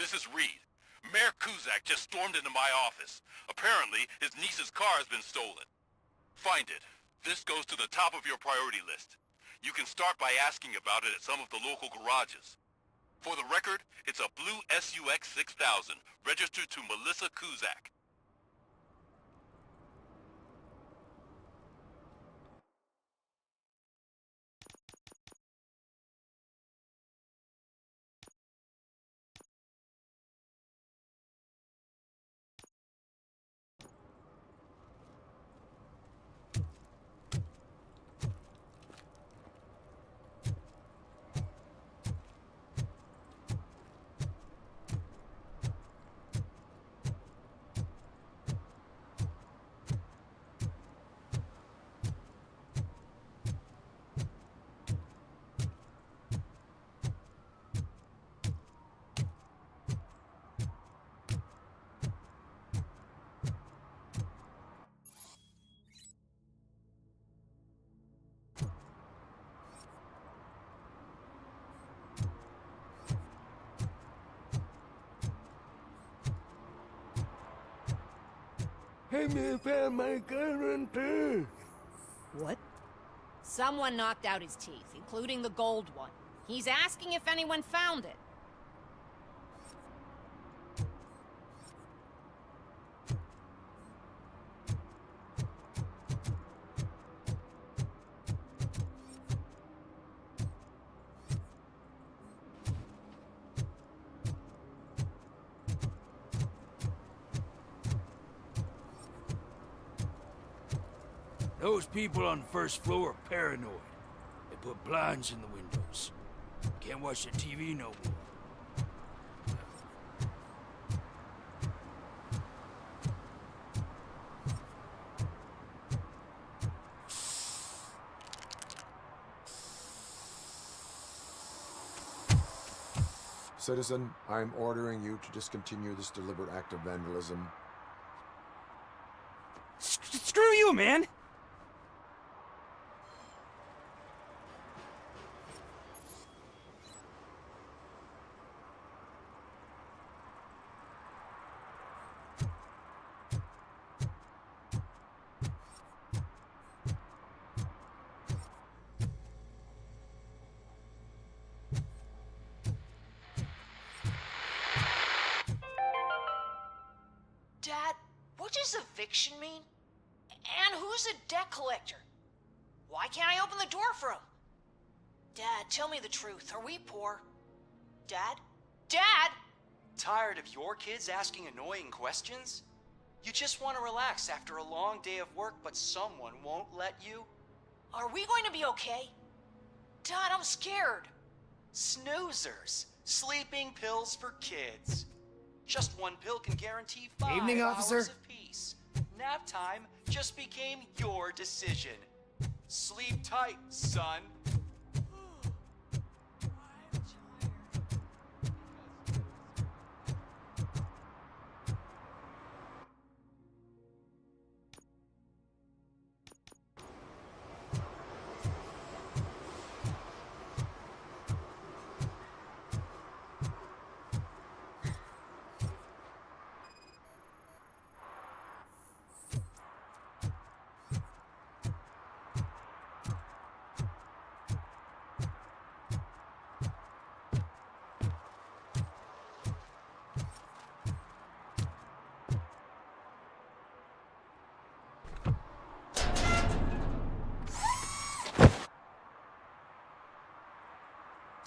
This is Reed. Mayor Kuzak just stormed into my office. Apparently, his niece's car has been stolen. Find it. This goes to the top of your priority list. You can start by asking about it at some of the local garages. For the record, it's a blue SUX 6000, registered to Melissa Kuzak. Hey, me found my gun too. What? Someone knocked out his teeth, including the gold one. He's asking if anyone found it. Those people on the first floor are paranoid. They put blinds in the windows. Can't watch the TV no more. Citizen, I'm ordering you to discontinue this deliberate act of vandalism. Screw you, man! Dad, what does eviction mean? And who's a debt collector? Why can't I open the door for him? Dad, tell me the truth. Are we poor? Dad? Dad! Tired of your kids asking annoying questions? You just want to relax after a long day of work, but someone won't let you? Are we going to be okay? Dad, I'm scared. Snoozers. Sleeping pills for kids. Just one pill can guarantee 5 Evening, officer. hours of peace. Nap time just became your decision. Sleep tight, son.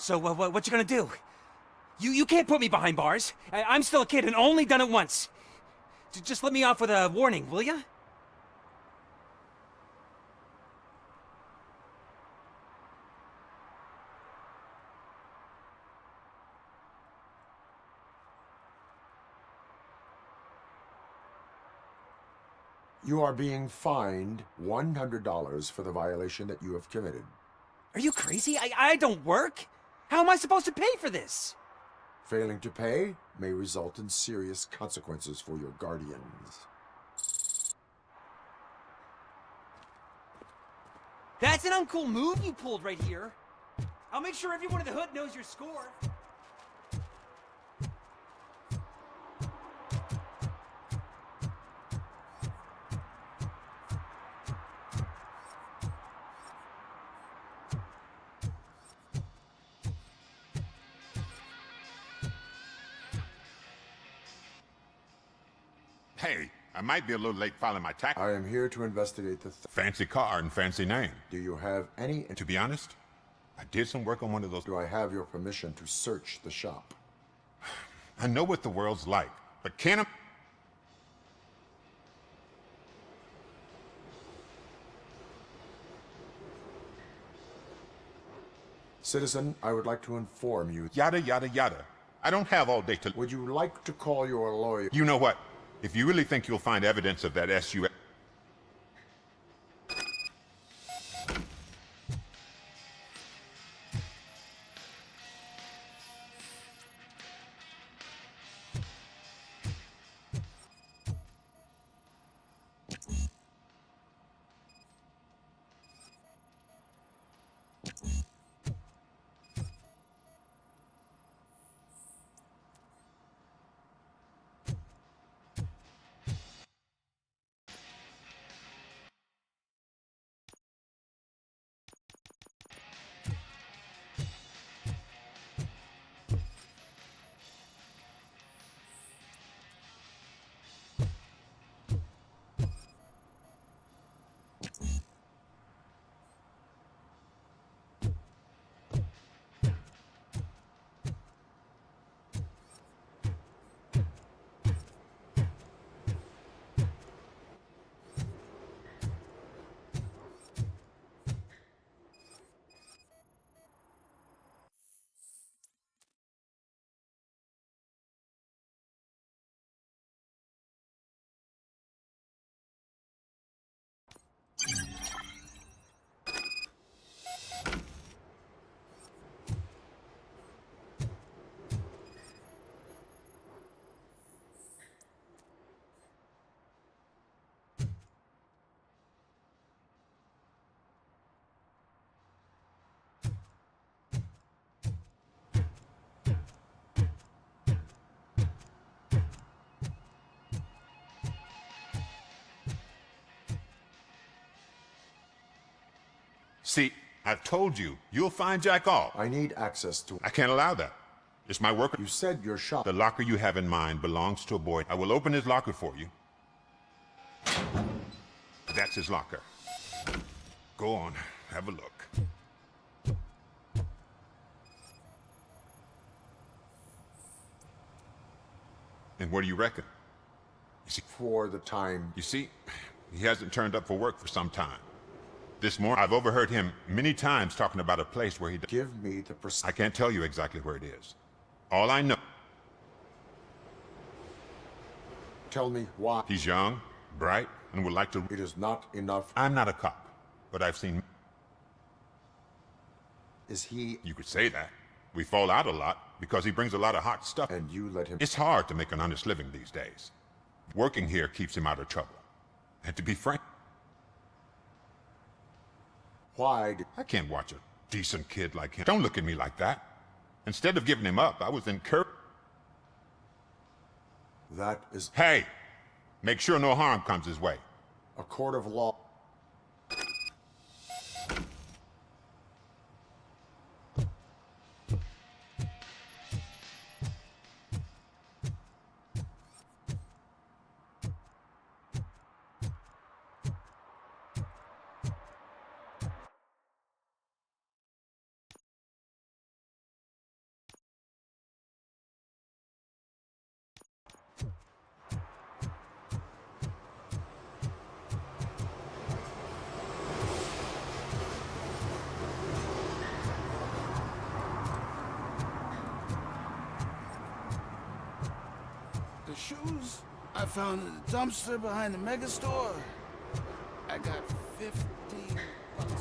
So, what you gonna do? You can't put me behind bars. I'm still a kid and only done it once. Just let me off with a warning, will ya? You are being fined $100 for the violation that you have committed. Are you crazy? I don't work. How am I supposed to pay for this? Failing to pay may result in serious consequences for your guardians. That's an uncool move you pulled right here. I'll make sure everyone in the hood knows your score. Hey, I might be a little late filing my tax. I am here to investigate the Fancy car and fancy name. Do you have any... To be honest, I did some work on one of those. Do I have your permission to search the shop? I know what the world's like, but can I... Citizen, I would like to inform you... Yada, yada, yada. I don't have all day to... Would you like to call your lawyer? You know what? If you really think you'll find evidence of that SU... See, I've told you, you'll find Jack all. I need access to... I can't allow that. It's my work. You said your shop... The locker you have in mind belongs to a boy. I will open his locker for you. That's his locker. Go on, have a look. And what do you reckon? You see, For the time... he hasn't turned up for work for some time. This morning, I've overheard him many times talking about a place where he... Give me the I can't tell you exactly where it is. All I know... Tell me why... He's young, bright, and would like to... It is not enough... I'm not a cop, but I've seen... Is he... You could say that. We fall out a lot because he brings a lot of hot stuff. And you let him... It's hard to make an honest living these days. Working here keeps him out of trouble. And to be frank... Why did... I can't watch a decent kid like him. Don't look at me like that. Instead of giving him up, I was encouraged... That is... Hey! Make sure no harm comes his way. A court of law... The shoes I found in the dumpster behind the mega store. I got 15 bucks.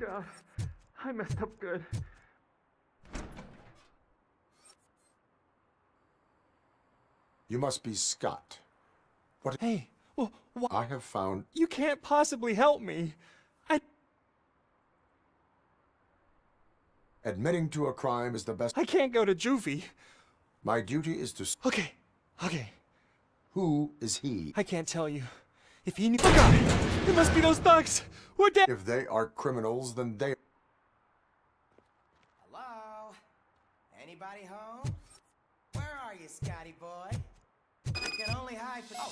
God. I messed up good. You must be Scott. What? Hey, well, I have found. you can't possibly help me. Admitting to a crime is the best. I can't go to juvie. My duty is to. Okay. Who is he? I can't tell you. If he knew— Oh God! It must be those thugs! We're dead! If they are criminals, then they. Hello? Anybody home? Where are you, Scotty boy? You can only hide for— Oh!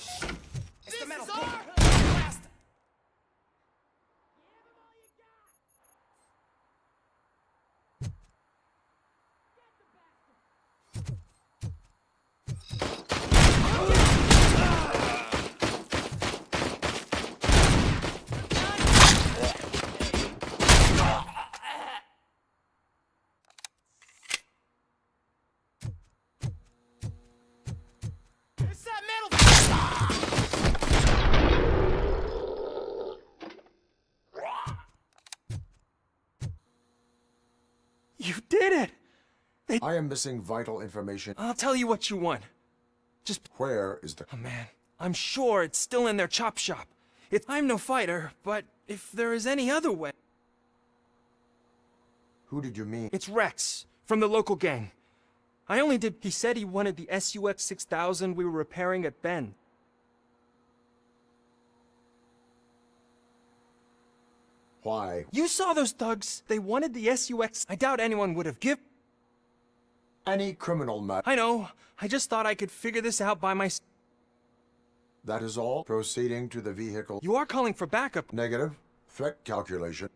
It's the metal king! Blast him! It's that metal— You did it! I am missing vital information. I'll tell you what you want. Just— Where is the. Oh man, I'm sure it's still in their chop shop. I'm no fighter, but if there is any other way— Who did you mean? It's Rex, from the local gang. I only did— He said he wanted the SUX 6000 we were repairing at Bend. Why? You saw those thugs. They wanted the SUX. I doubt anyone would have given— Any criminal matter. I know. I just thought I could figure this out by myself. That is all. Proceeding to the vehicle. You are calling for backup. Negative. Threat calculation.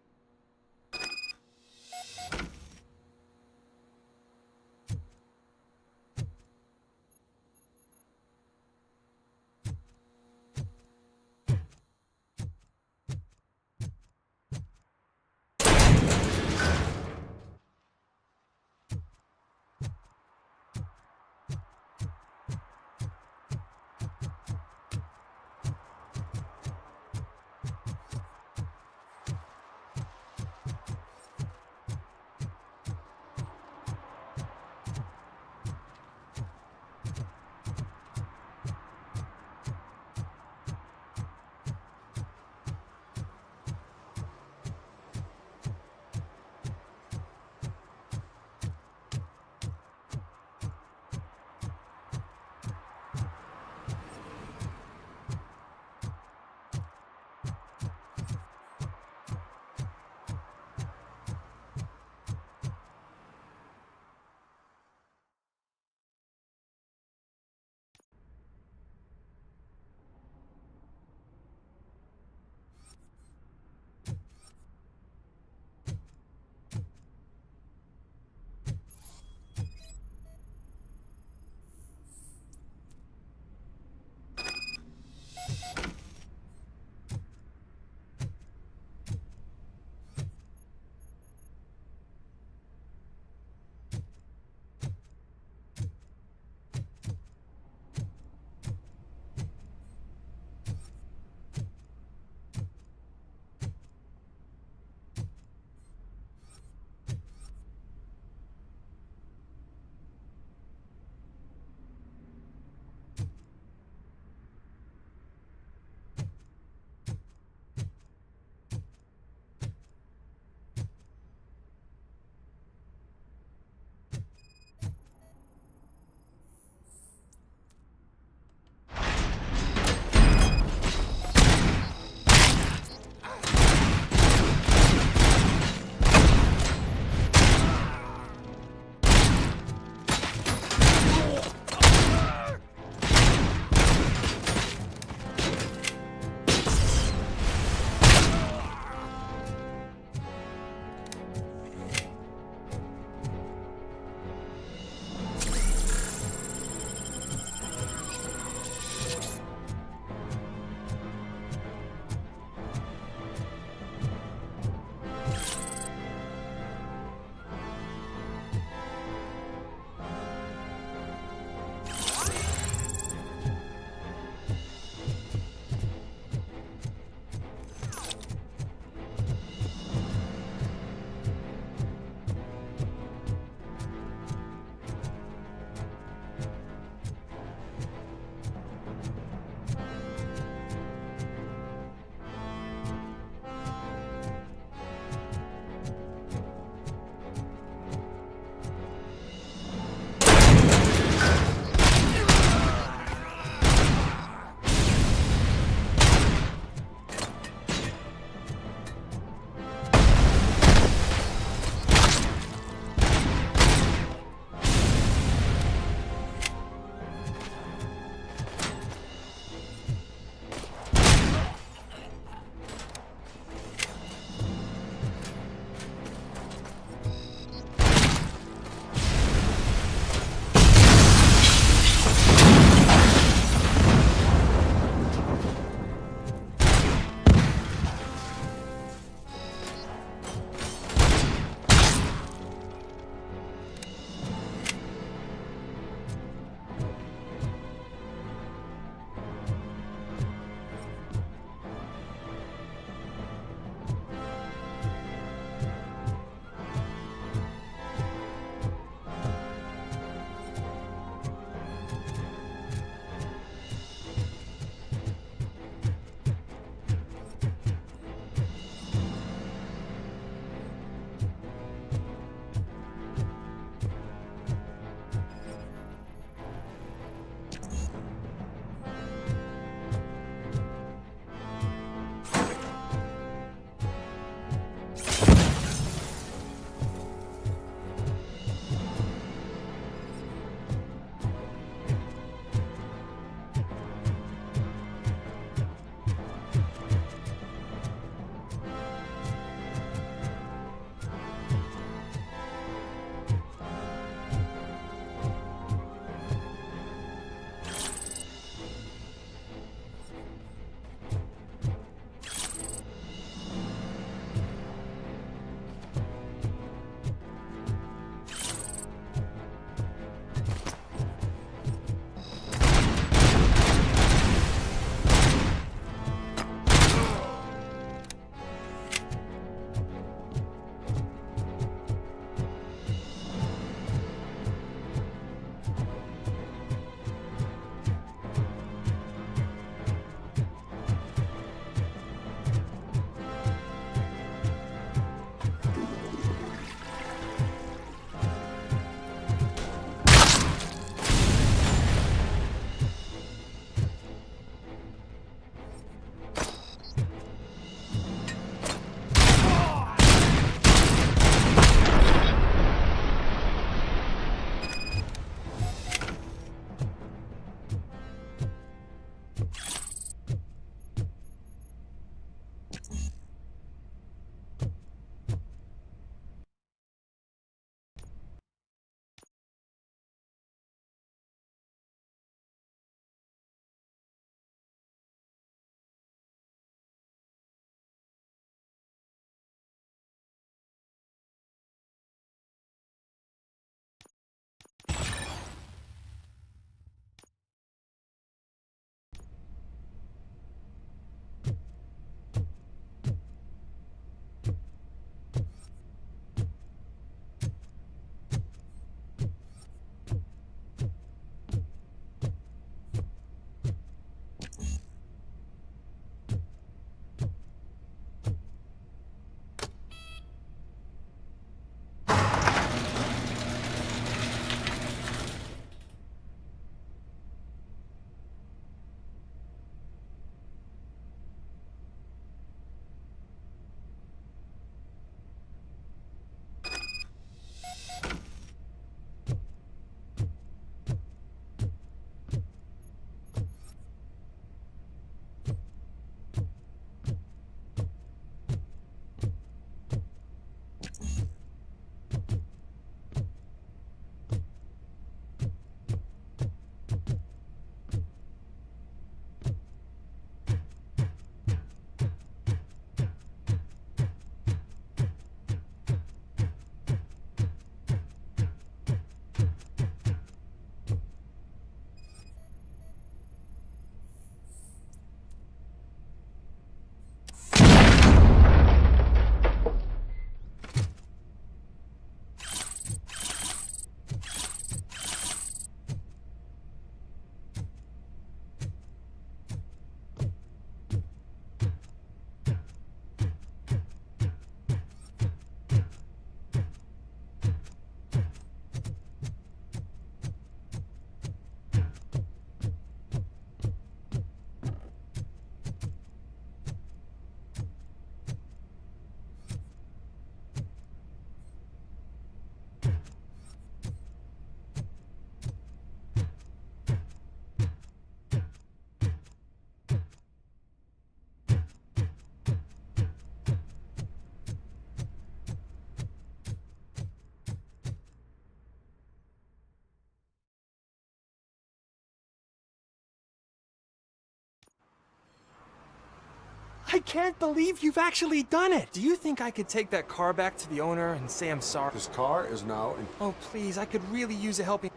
I can't believe you've actually done it! Do you think I could take that car back to the owner and say I'm sorry? This car is now in... Oh, please, I could really use a helping...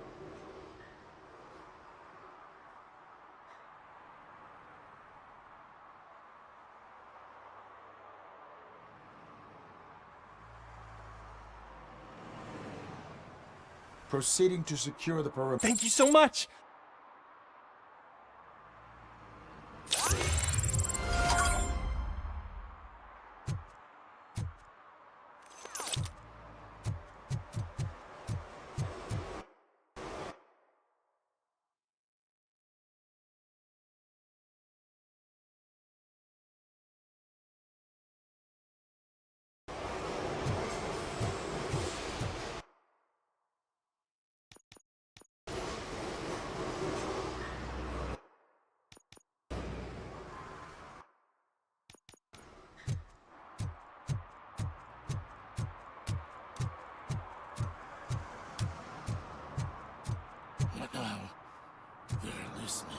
Proceeding to secure the perimeter. Thank you so much! Now, they're listening.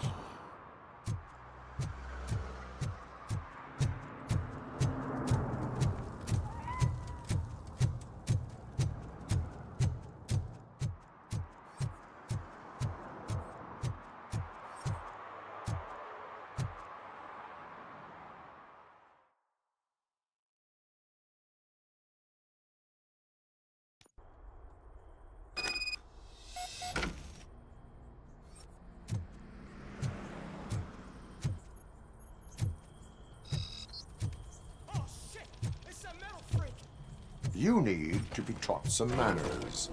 Oh shit! It's a metal freak! You need to be taught some manners.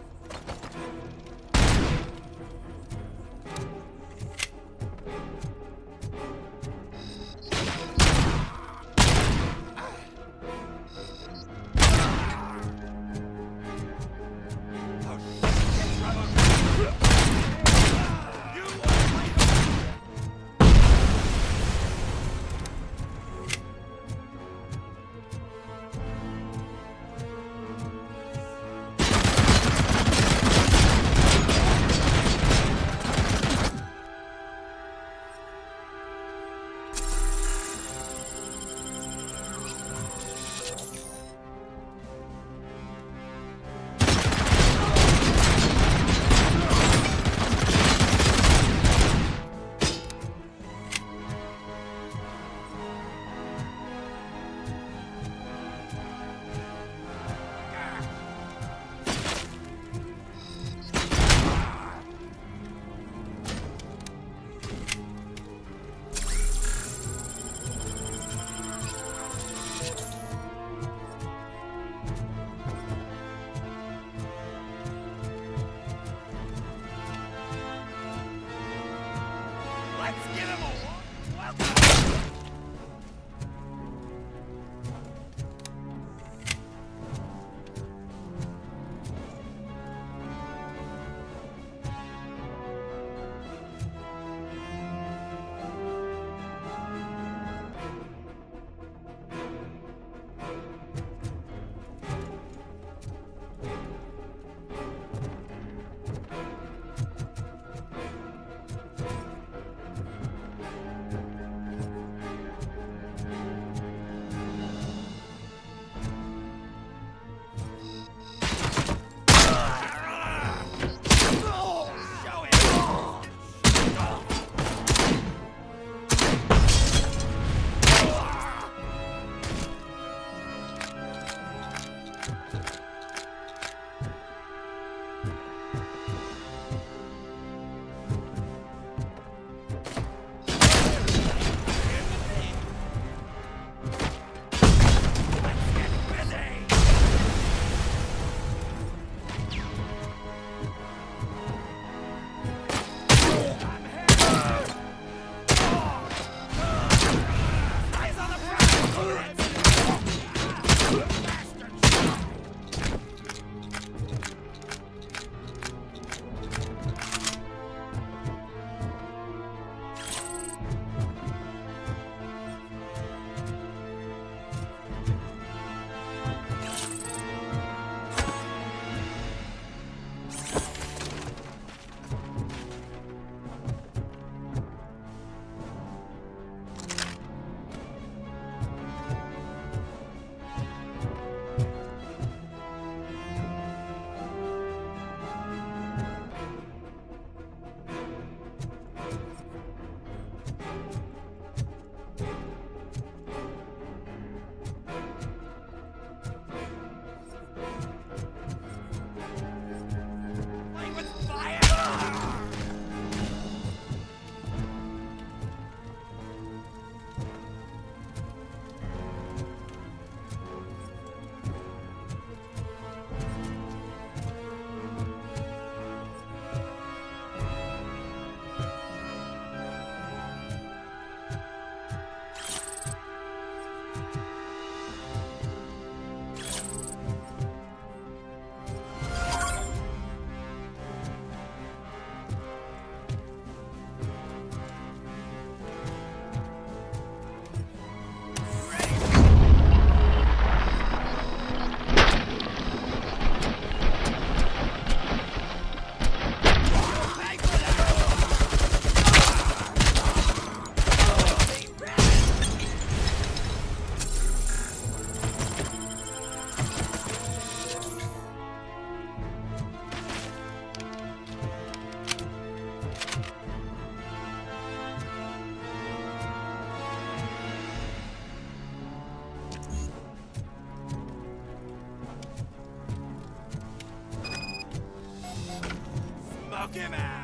Smoke him out!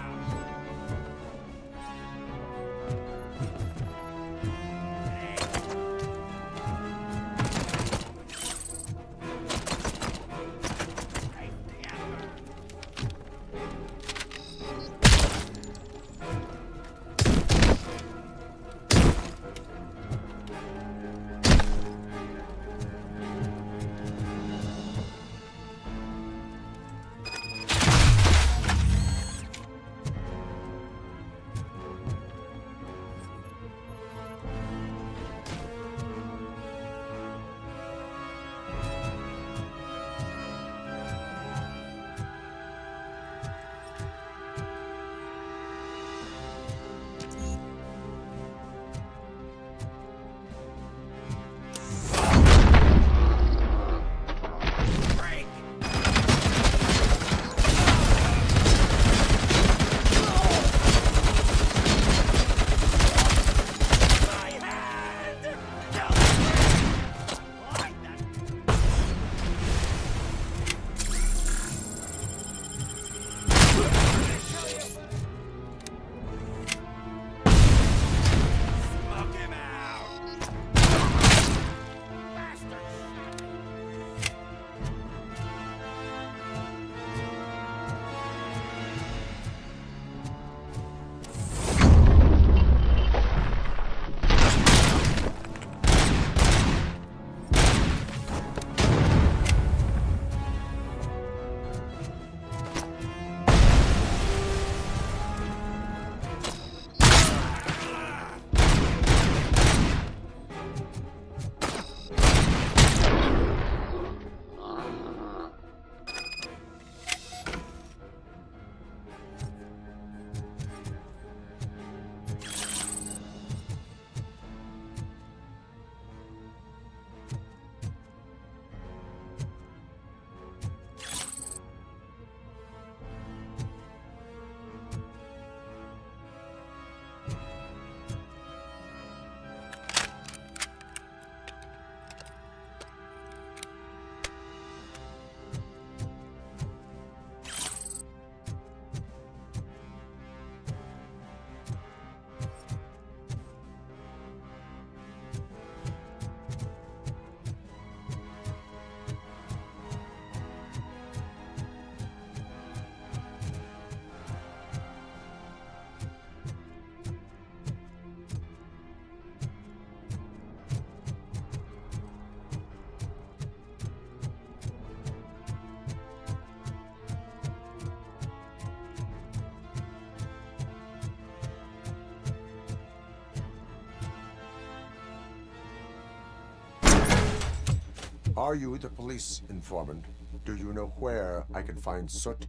Are you the police informant? Do you know where I can find Soot?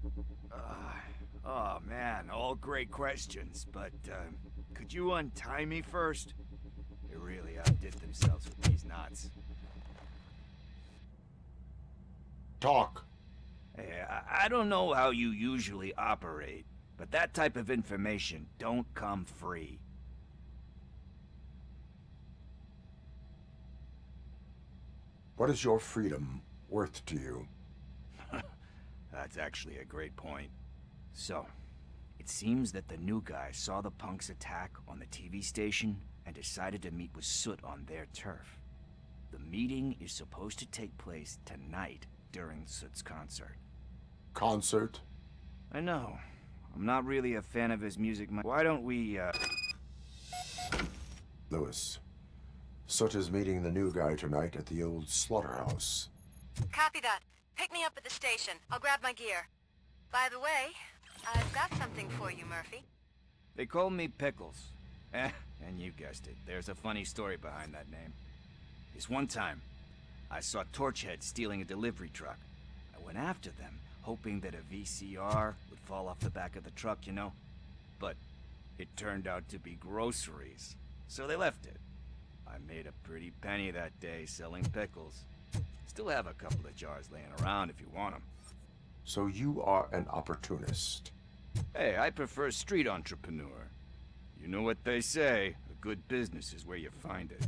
Oh man, all great questions, but could you untie me first? They really outdid themselves with these knots. Talk. Hey, I don't know how you usually operate, but that type of information don't come free. What is your freedom worth to you? That's actually a great point. So, it seems that the new guy saw the punks attack on the TV station and decided to meet with Soot on their turf. The meeting is supposed to take place tonight during Soot's concert. Concert? I know. I'm not really a fan of his music. Why don't we, Lewis, Soot is meeting the new guy tonight at the old slaughterhouse. Copy that. Pick me up at the station. I'll grab my gear. By the way, I've got something for you, Murphy. They call me Pickles. And you guessed it. There's a funny story behind that name. This one time, I saw Torchhead stealing a delivery truck. I went after them, hoping that a VCR would fall off the back of the truck, you know? But it turned out to be groceries, so they left it. I made a pretty penny that day selling pickles. Still have a couple of jars laying around if you want them. So you are an opportunist. Hey, I prefer street entrepreneur. You know what they say, a good business is where you find it.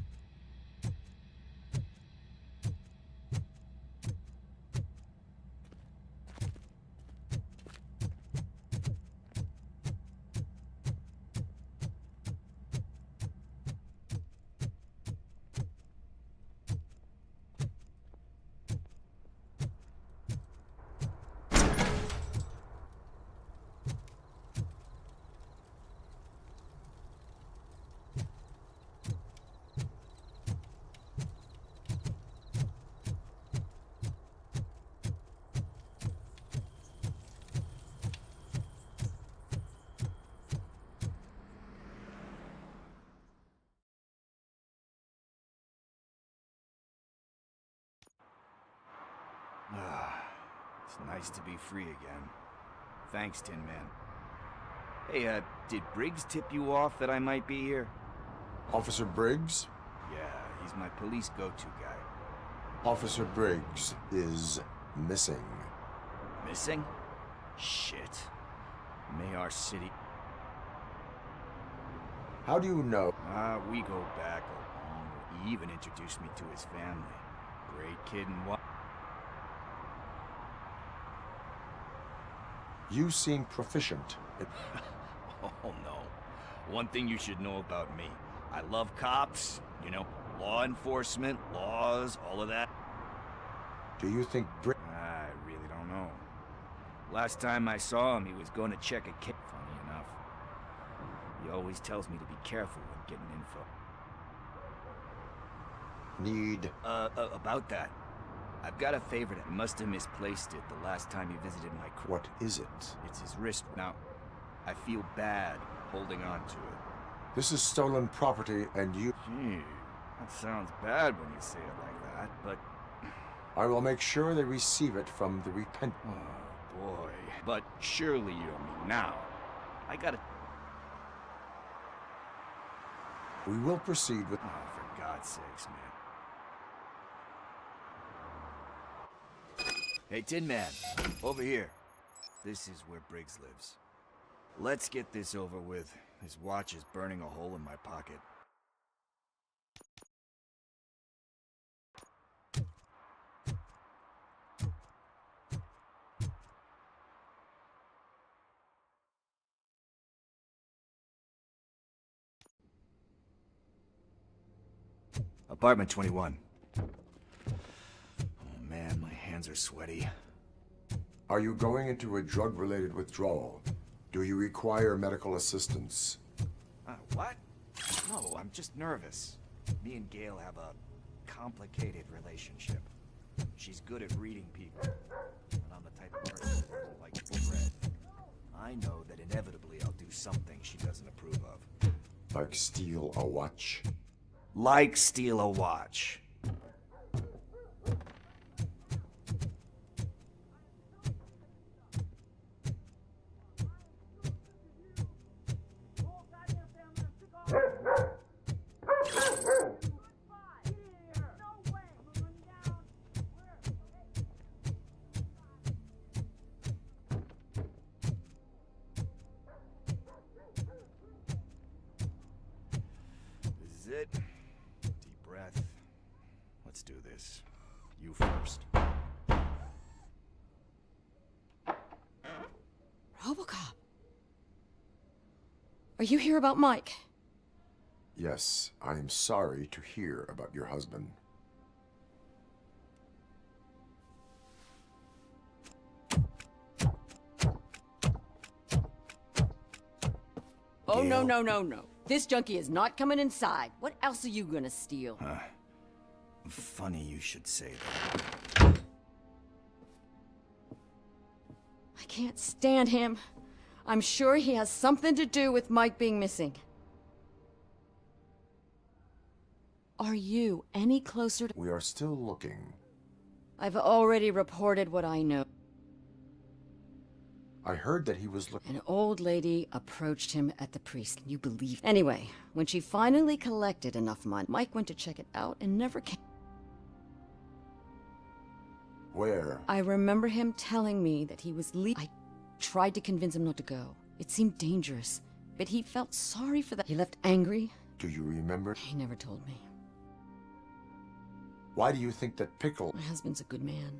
It's nice to be free again. Thanks, Tin Man. Hey, did Briggs tip you off that I might be here? Officer Briggs? Yeah, he's my police go-to guy. Officer Briggs is missing. Missing? Shit. May our city... How do you know? We go back a long way. He even introduced me to his family. Great kid and what? You seem proficient. Oh, no. One thing you should know about me. I love cops, you know, law enforcement, laws, all of that. Do you think I really don't know. Last time I saw him, he was going to check a kid. Funny enough. He always tells me to be careful when getting info. Need... About that. I've got a favor that he must have misplaced it the last time he visited my crew. What is it? It's his wrist. Now, I feel bad holding on to it. This is stolen property, and you... Gee, that sounds bad when you say it like that, but... I will make sure they receive it from the repent... Oh, boy. But surely you don't mean now. I gotta... We will proceed with... Oh, for God's sakes, man. Hey, Tin Man, over here. This is where Briggs lives. Let's get this over with. His watch is burning a hole in my pocket. Apartment 21. Oh man, my hands are sweaty. Are you going into a drug-related withdrawal? Do you require medical assistance? What? No, I'm just nervous. Me and Gail have a complicated relationship. She's good at reading people, and I'm the type of person who doesn't like bread. I know that inevitably I'll do something she doesn't approve of. Like steal a watch? Like steal a watch. This is it. Deep breath. Let's do this. You first. RoboCop. Are you here about Mike? Yes, I am sorry to hear about your husband. Oh, no, no, no, no. This junkie is not coming inside. What else are you gonna steal? Funny you should say that. I can't stand him. I'm sure he has something to do with Mike being missing. Are you any closer to... We are still looking. I've already reported what I know. I heard that he was looking... An old lady approached him at the priest. Can you believe? Anyway, when she finally collected enough money, Mike went to check it out and never came. Where? I remember him telling me that he was leaving. I tried to convince him not to go. It seemed dangerous, but he felt sorry for that. He left angry. Do you remember? He never told me. Why do you think that Pickle... My husband's a good man.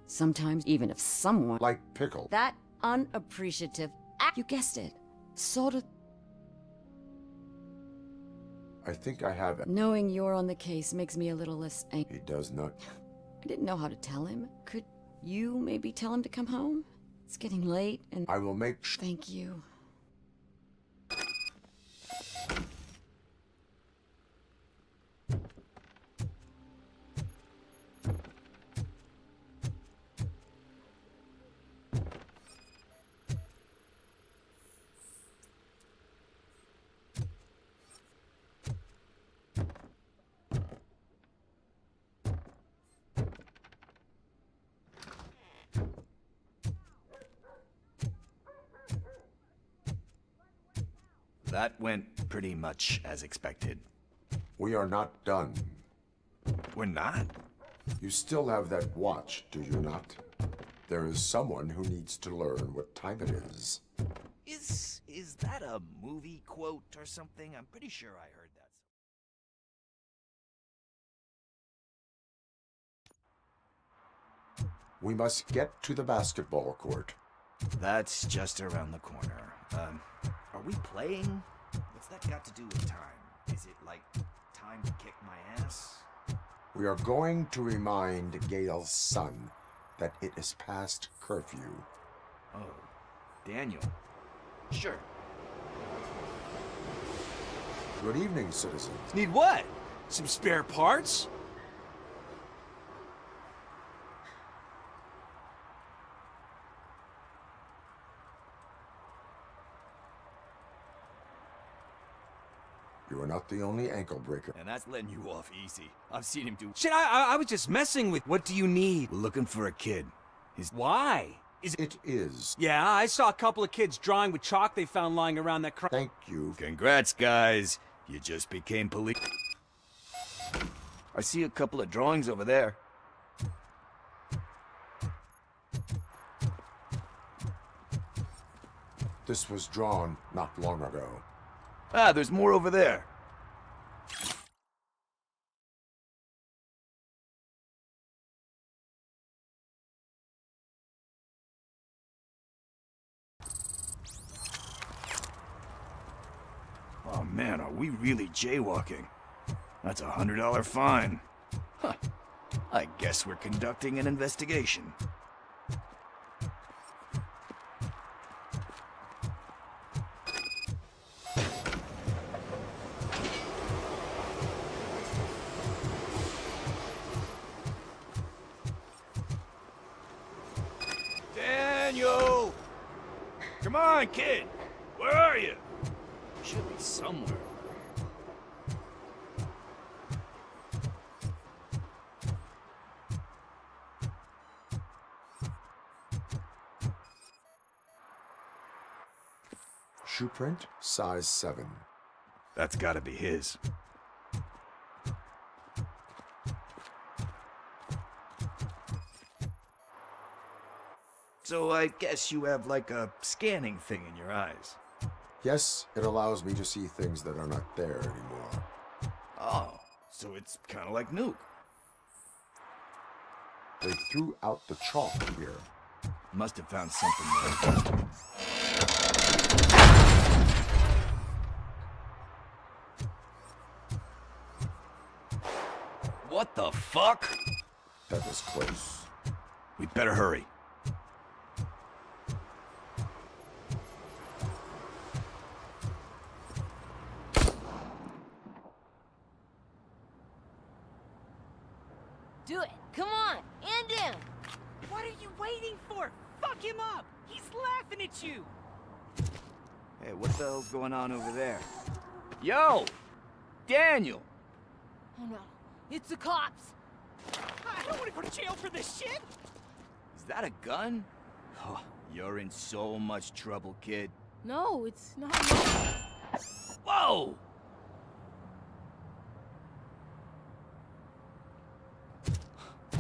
Sometimes, even if someone... Like Pickle. That unappreciative you guessed it. Sort of... I think I have it. Knowing you're on the case makes me a little less angry. He does not... I didn't know how to tell him. Could you maybe tell him to come home? It's getting late and... I will make Thank you. That went pretty much as expected. We are not done. We're not? You still have that watch, do you not? There is someone who needs to learn what time it is. Is that a movie quote or something? I'm pretty sure I heard that. We must get to the basketball court. That's just around the corner. Are we playing? What's that got to do with time? Is it like time to kick my ass? We are going to remind Gail's son that it is past curfew. Oh, Daniel. Sure. Good evening, citizens. Need what? Some spare parts? You are not the only ankle breaker. And that's letting you off easy. I've seen him do... Shit, I was just messing with... What do you need? We're looking for a kid. Why? It is. Yeah, I saw a couple of kids drawing with chalk they found lying around that Thank you. Congrats, guys. You just became police. I see a couple of drawings over there. This was drawn not long ago. Ah, there's more over there. Oh man, are we really jaywalking? That's a $100 fine. Huh. I guess we're conducting an investigation. Daniel! Come on, kid! Where are you? Should be somewhere. Shoe print, size 7. That's gotta be his. So I guess you have like a scanning thing in your eyes. Yes, it allows me to see things that are not there anymore. Oh, so it's kind of like Nuke. They threw out the chalk here. Must have found something there. What the fuck? That was close. We better hurry. Do it. Come on. End him. What are you waiting for? Fuck him up! He's laughing at you! Hey, what the hell's going on over there? Yo! Daniel! Oh no. It's the cops. I don't want to go to jail for this shit! Is that a gun? Oh, you're in so much trouble, kid. No, it's not. Whoa!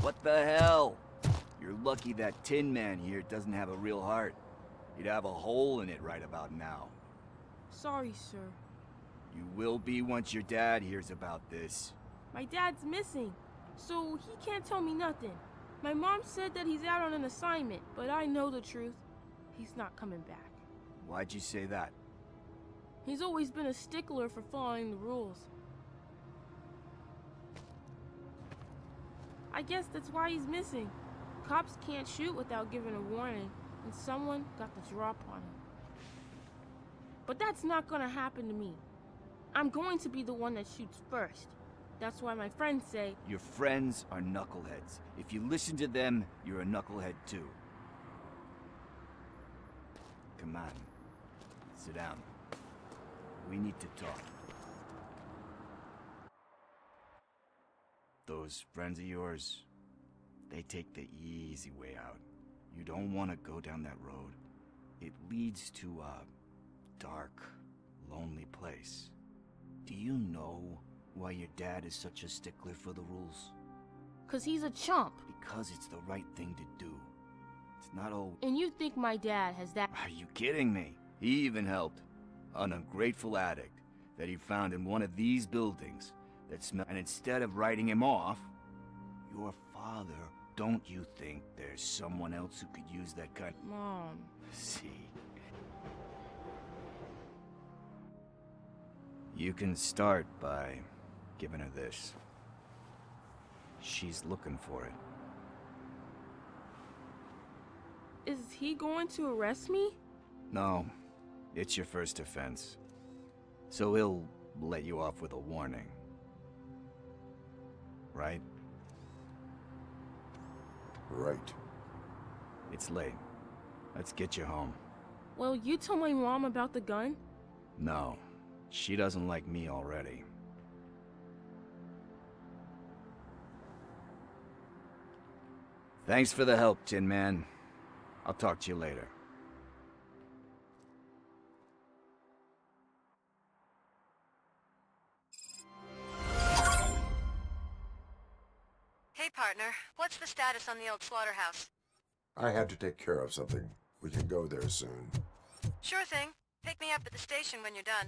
What the hell? You're lucky that Tin Man here doesn't have a real heart. He'd have a hole in it right about now. Sorry, sir. You will be once your dad hears about this. My dad's missing, so he can't tell me nothing. My mom said that he's out on an assignment, but I know the truth. He's not coming back. Why'd you say that? He's always been a stickler for following the rules. I guess that's why he's missing. Cops can't shoot without giving a warning, and someone got the drop on him. But that's not gonna happen to me. I'm going to be the one that shoots first. That's why my friends say... Your friends are knuckleheads. If you listen to them, you're a knucklehead too. Come on. Sit down. We need to talk. Those friends of yours, they take the easy way out. You don't want to go down that road. It leads to a dark, lonely place. Do you know why your dad is such a stickler for the rules? 'Cause he's a chump. Because it's the right thing to do. It's not all... And you think my dad has that... Are you kidding me? He even helped an ungrateful addict that he found in one of these buildings that smelled... And instead of writing him off, your father, don't you think there's someone else who could use that kind... Mom. See? You can start by giving her this. She's looking for it. Is he going to arrest me? No, it's your first offense. So he'll let you off with a warning. Right? Right. It's late. Let's get you home. Well, you told my mom about the gun? No, she doesn't like me already. Thanks for the help, Tin Man. I'll talk to you later. Hey, partner. What's the status on the old slaughterhouse? I had to take care of something. We can go there soon. Sure thing. Pick me up at the station when you're done.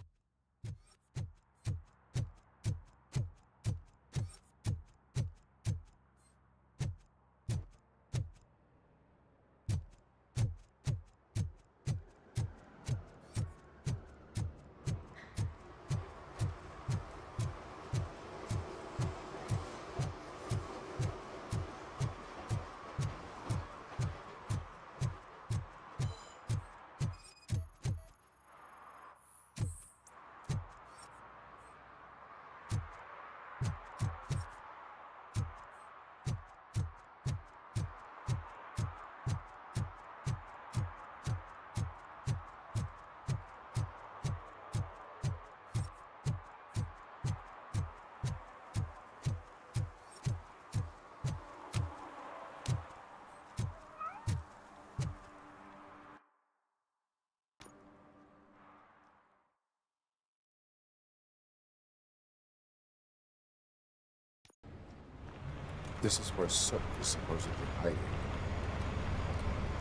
This is where Soap is supposedly hiding.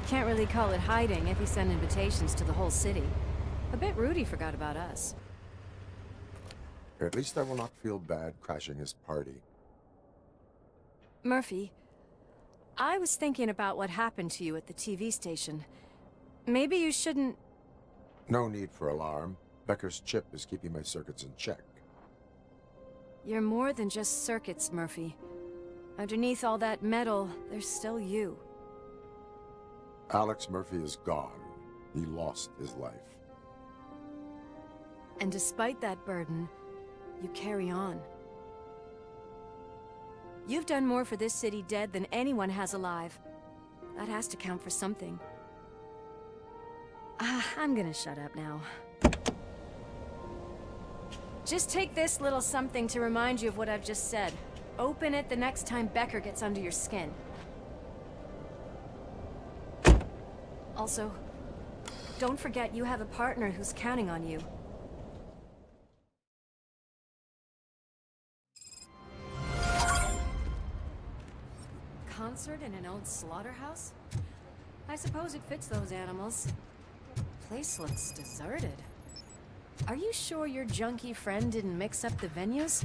Can't really call it hiding if he sent invitations to the whole city. A bit rude he forgot about us. At least I will not feel bad crashing his party. Murphy, I was thinking about what happened to you at the TV station. Maybe you shouldn't... No need for alarm. Becker's chip is keeping my circuits in check. You're more than just circuits, Murphy. Underneath all that metal, there's still you. Alex Murphy is gone. He lost his life. And despite that burden, you carry on. You've done more for this city dead than anyone has alive. That has to count for something. I'm gonna shut up now. Just take this little something to remind you of what I've just said. Open it the next time Becker gets under your skin. Also, don't forget you have a partner who's counting on you. Concert in an old slaughterhouse? I suppose it fits those animals. Place looks deserted. Are you sure your junkie friend didn't mix up the venues?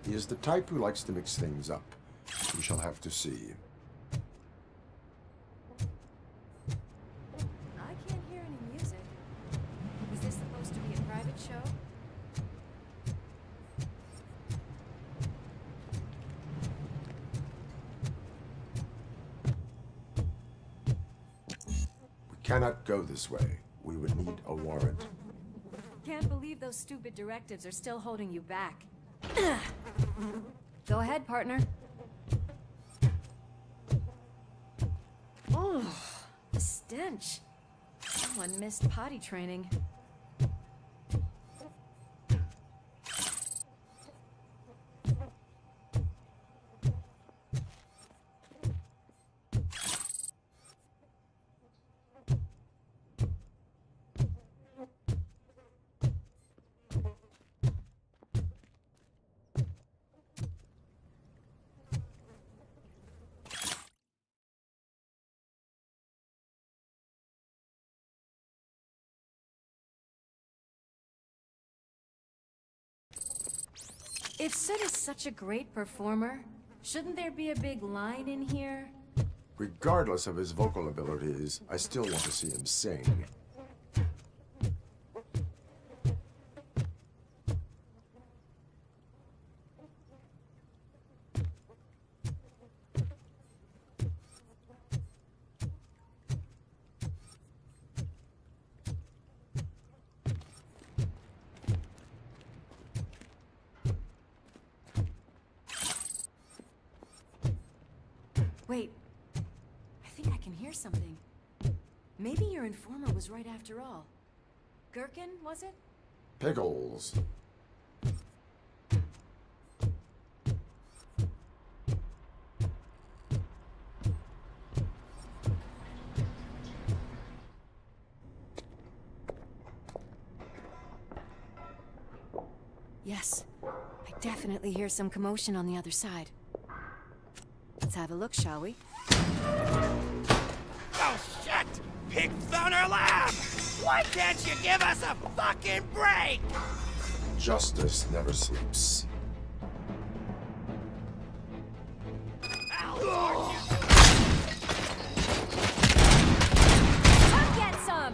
He is the type who likes to mix things up. We shall have to see. I can't hear any music. Is this supposed to be a private show? We cannot go this way. We would need a warrant. Can't believe those stupid directives are still holding you back. Go ahead, partner. Oh, the stench. Someone missed potty training. If Sid is such a great performer, shouldn't there be a big line in here? Regardless of his vocal abilities, I still want to see him sing. Wait, I think I can hear something. Maybe your informer was right after all. Gherkin, was it? Pickles. Yes, I definitely hear some commotion on the other side. Let's have a look, shall we? Oh, shit! Pigs on our lap! Why can't you give us a fucking break? Justice never sleeps. Come get some!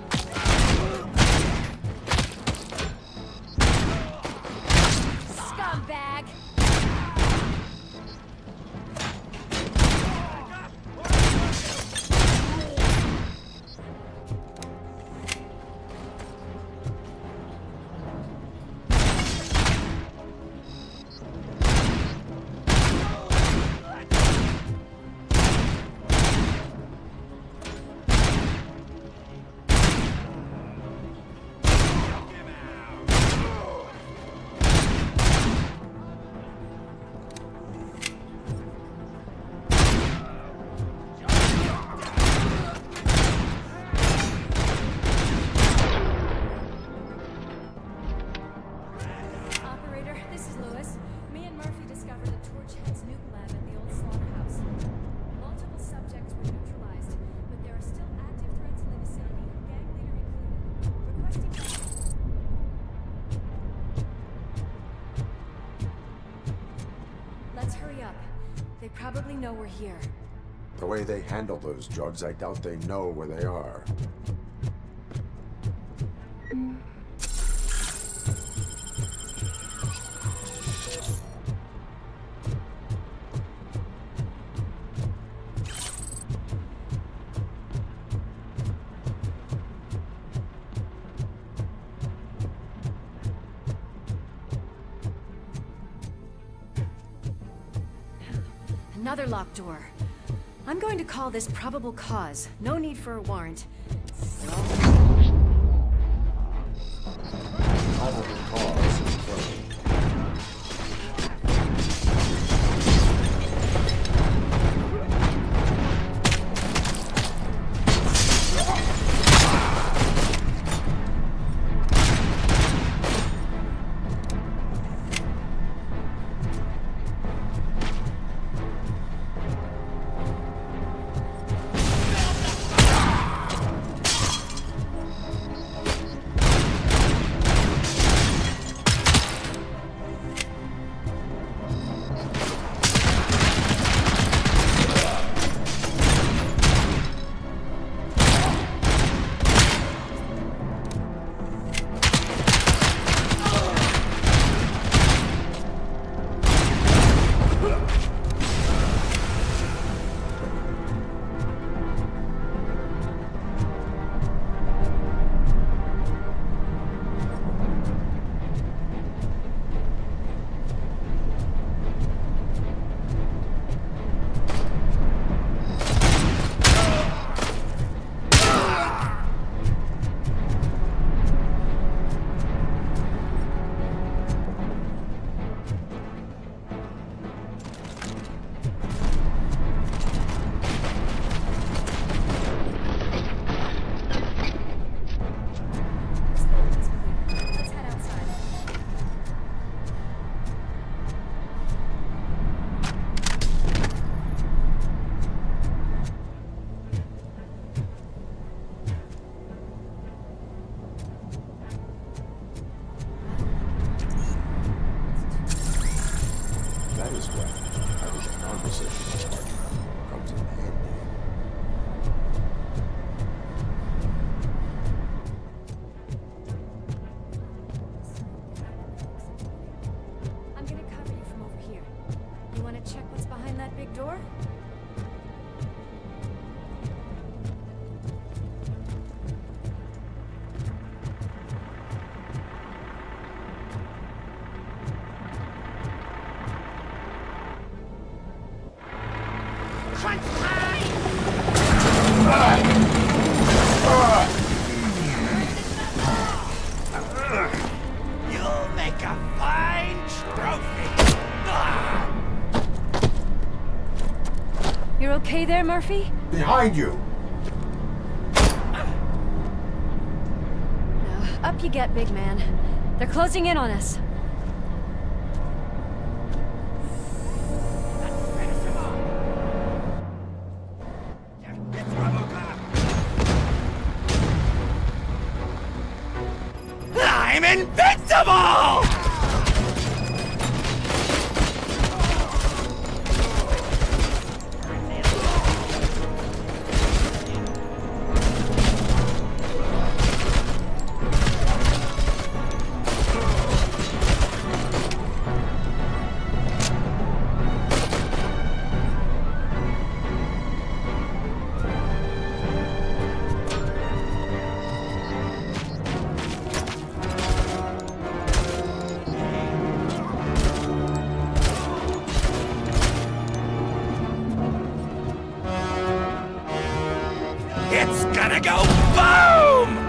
Scumbag! Operator, this is Lewis. Me and Murphy discovered a Torchhead's nuke lab at the old slaughterhouse. Multiple subjects were neutralized, but there are still active threats in the vicinity, gang leader included. Requesting... Let's hurry up. They probably know we're here. The way they handle those drugs, I doubt they know where they are. Another locked door. I'm going to call this probable cause. No need for a warrant. Probable cause is closed. That is why having a conversation partner comes in handy. I'm gonna cover you from over here. You wanna check what's behind that big door? You'll make a fine trophy! You're okay there, Murphy? Behind you! Up you get, big man. They're closing in on us. I'm invincible! It's gonna go boom!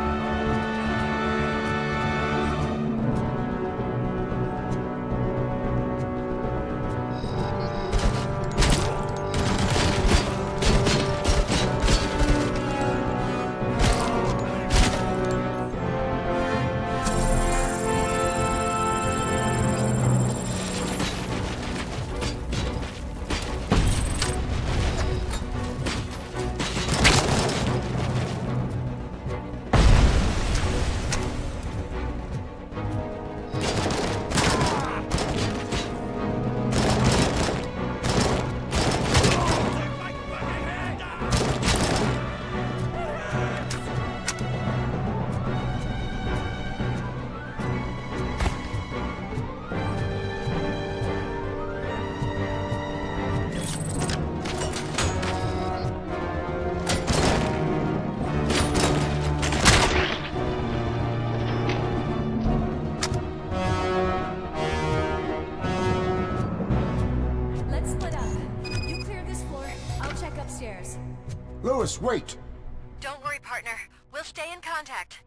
Let's split up. You clear this floor, I'll check upstairs. Lewis, wait! Don't worry, partner. We'll stay in contact.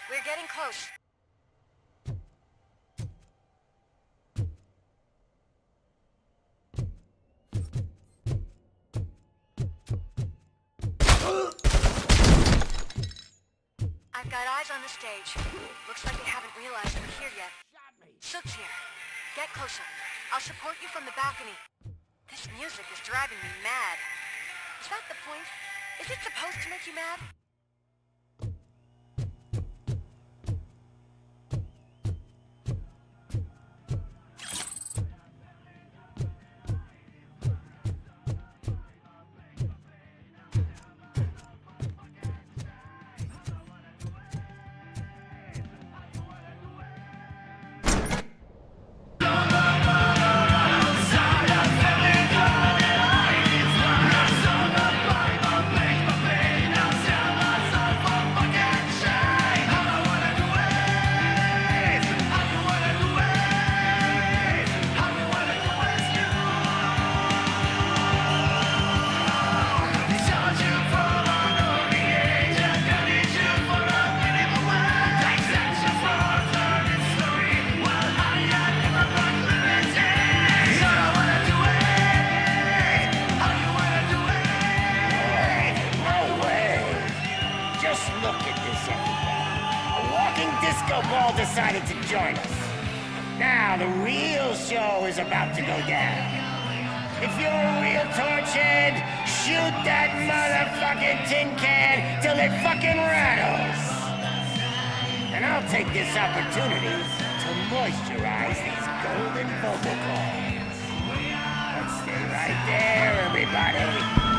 We're getting close. I've got eyes on the stage. Looks like they haven't realized we're here yet. Sook's here. Get closer. I'll support you from the balcony. This music is driving me mad. Is that the point? Is it supposed to make you mad? decided to join us. Now the real show is about to go down. If you're a real torchhead, shoot that motherfucking tin can till it fucking rattles. And I'll take this opportunity to moisturize these golden vocal cords. Let's stay right there, everybody.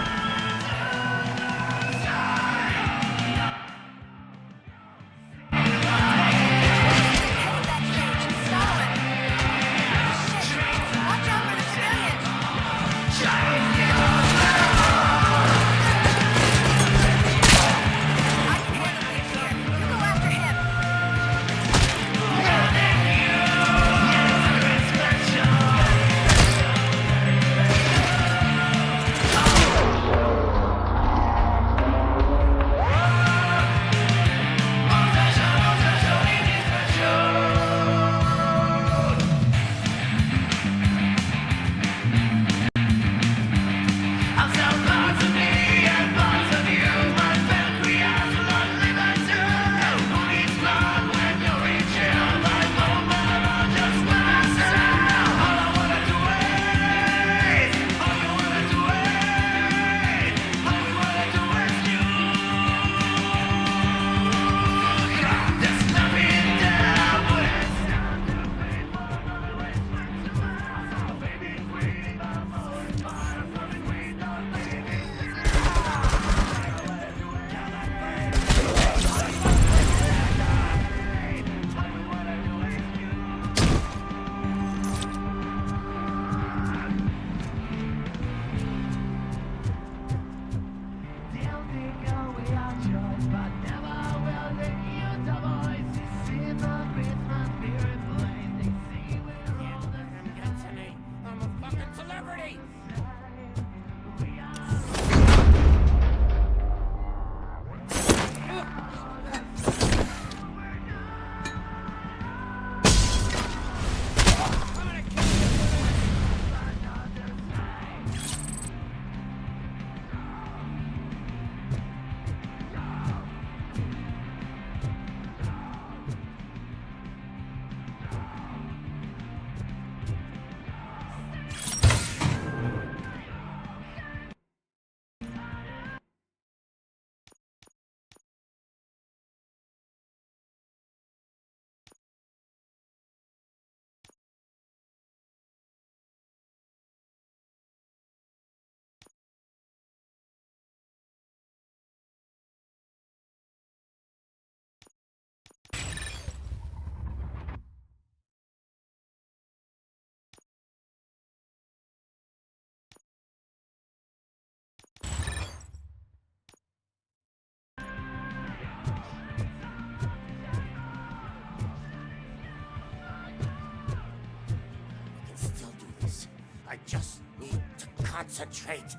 I just need to concentrate.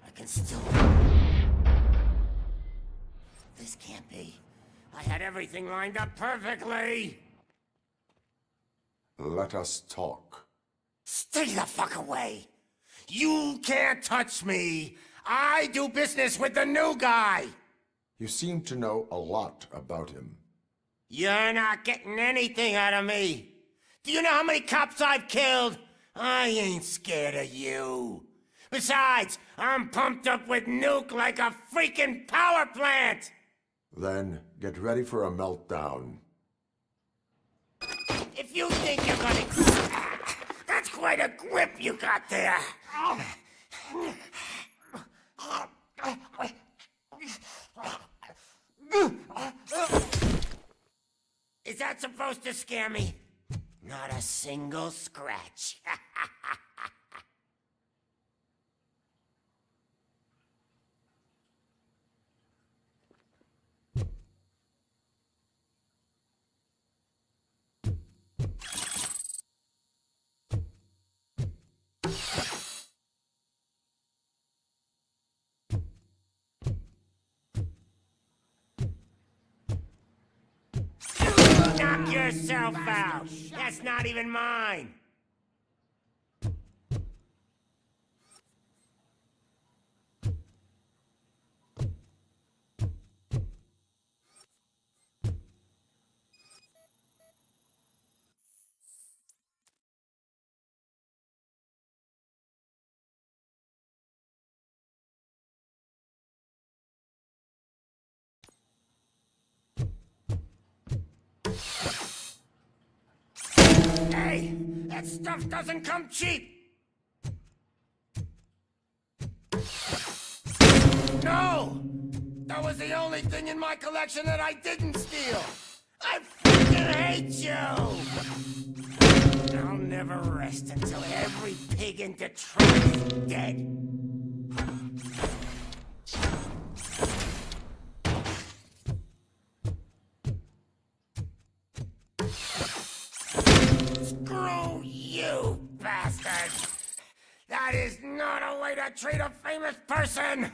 I can still... This can't be. I had everything lined up perfectly! Let us talk. Stay the fuck away! You can't touch me! I do business with the new guy! You seem to know a lot about him. You're not getting anything out of me! Do you know how many cops I've killed? I ain't scared of you. Besides, I'm pumped up with nuke like a freaking power plant! Then get ready for a meltdown. If you think you're gonna... That's quite a grip you got there! Is that supposed to scare me? Not a single scratch. Knock yourself out! That's not even mine! Hey, that stuff doesn't come cheap! No! That was the only thing in my collection that I didn't steal! I fucking hate you! I'll never rest until every pig in Detroit is dead. Screw you, bastard! That is not a way to treat a famous person!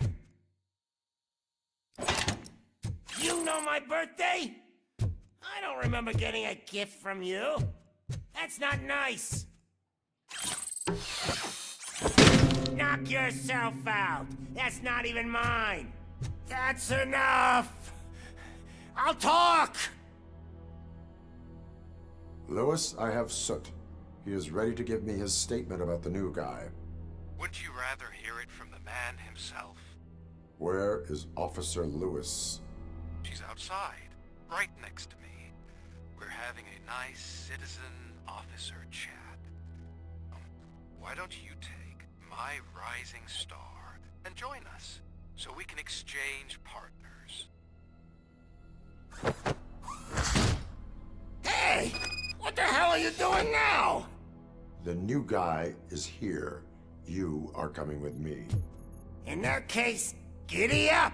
You know my birthday? I don't remember getting a gift from you. That's not nice. Knock yourself out. That's not even mine. That's enough. I'll talk. Lewis, I have Soot. He is ready to give me his statement about the new guy. Wouldn't you rather hear it from the man himself? Where is Officer Lewis? She's outside, right next to me. We're having a nice citizen-officer chat. Why don't you take my rising star and join us, so we can exchange partners? Hey! What the hell are you doing now? The new guy is here. You are coming with me. In that case, giddy up!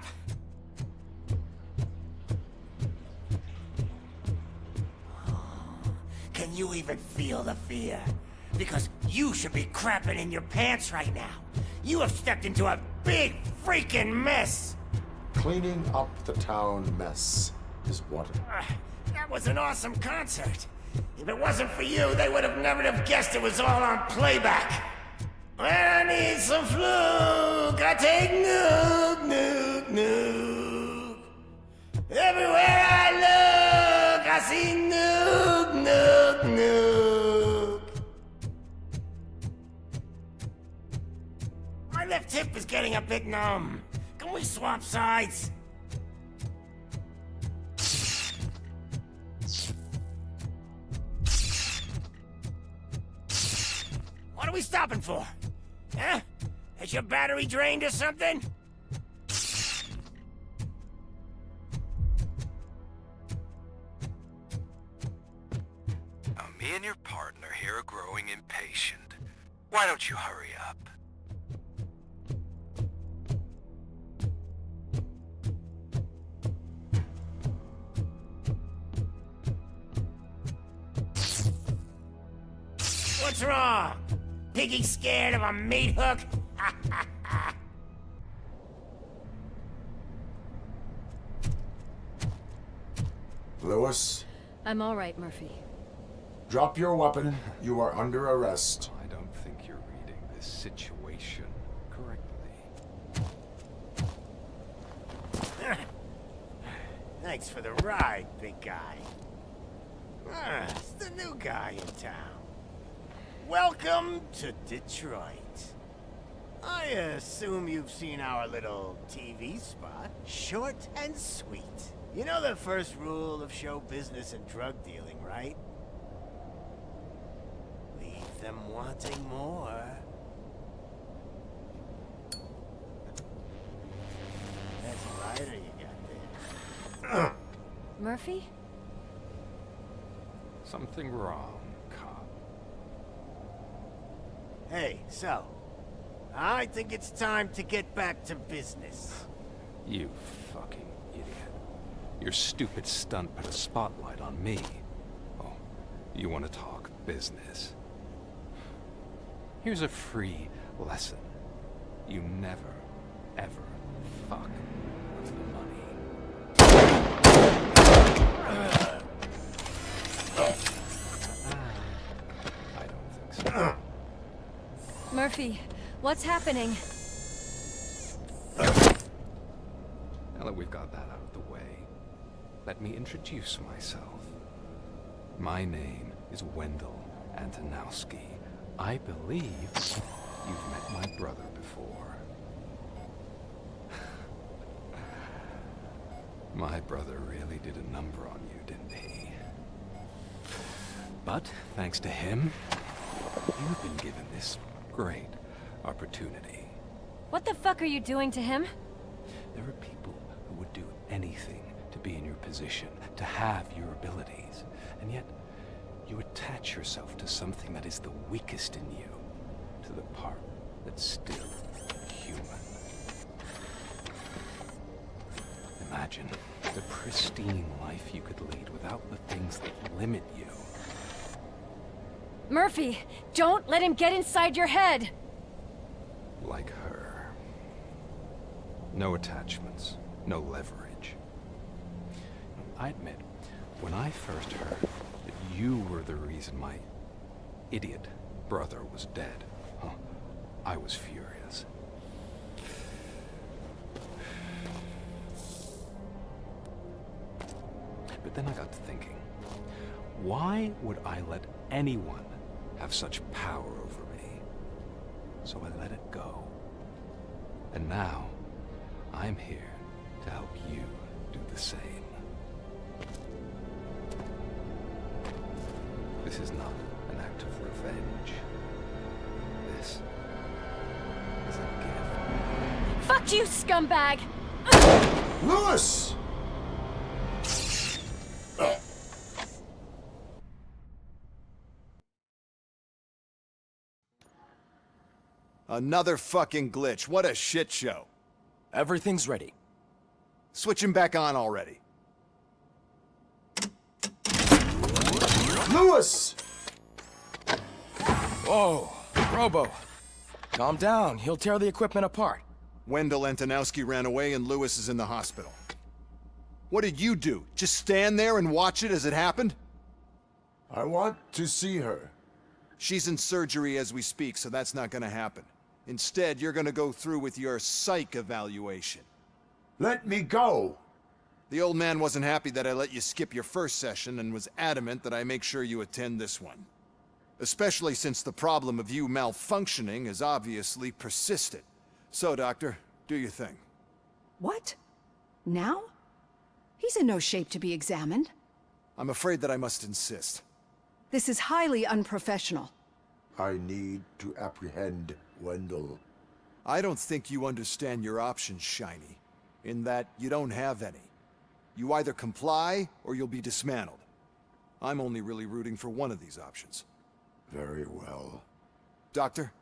Can you even feel the fear? Because you should be crapping in your pants right now. You have stepped into a big freaking mess! Cleaning up the town mess is what... That was an awesome concert. If it wasn't for you, they would have never have guessed it was all on playback. When I need some fluke, I take Nuke, Nuke, Nuke. Everywhere I look, I see Nuke, Nuke, Nuke. My left hip is getting a bit numb. Can we swap sides? What are we stopping for? Huh? Has your battery drained or something? Now, me and your partner here are growing impatient. Why don't you hurry up? What's wrong? Piggy scared of a meat hook? Lewis, I'm all right, Murphy. drop your weapon. You are under arrest. I don't think you're reading this situation correctly. Thanks for the ride, big guy. It's the new guy in town. Welcome to Detroit. I assume you've seen our little TV spot. Short and sweet. You know the first rule of show business and drug dealing, right? Leave them wanting more. That's lighter you got there. Murphy? Something wrong, cop. Hey, so, I think it's time to get back to business. You fucking idiot. Your stupid stunt put a spotlight on me. Oh, you want to talk business? Here's a free lesson. You never, ever fuck with the money. I don't think so. Murphy, what's happening? Now that we've got that out of the way, let me introduce myself. My name is Wendell Antonowski. I believe you've met my brother before. My brother really did a number on you, didn't he? But, thanks to him, you've been given this great opportunity. What the fuck are you doing to him? There are people who would do anything to be in your position, to have your abilities, and yet you attach yourself to something that is the weakest in you, to the part that's still human. Imagine the pristine life you could lead without the things that limit you. Murphy, don't let him get inside your head! Like her. No attachments, no leverage. I admit, when I first heard that you were the reason my idiot brother was dead, I was furious. But then I got to thinking, why would I let anyone have such power over me? So I let it go. And now, I'm here to help you do the same. This is not an act of revenge. This is a gift. Fuck you, scumbag! Lewis! Another fucking glitch. What a shit show. Everything's ready. Switch him back on already. Lewis! Whoa, Robo. Calm down. He'll tear the equipment apart. Wendell Antonowski ran away and Lewis is in the hospital. What did you do? Just stand there and watch it as it happened? I want to see her. She's in surgery as we speak, so that's not gonna happen. Instead, you're gonna go through with your psych evaluation. Let me go! The old man wasn't happy that I let you skip your first session and was adamant that I make sure you attend this one. Especially since the problem of you malfunctioning has obviously persisted. So, Doctor, do your thing. What? Now? He's in no shape to be examined. I'm afraid that I must insist. This is highly unprofessional. I need to apprehend Wendell. I don't think you understand your options, Shiny. In that you don't have any. You either comply, or you'll be dismantled. I'm only really rooting for one of these options. Very well. Doctor?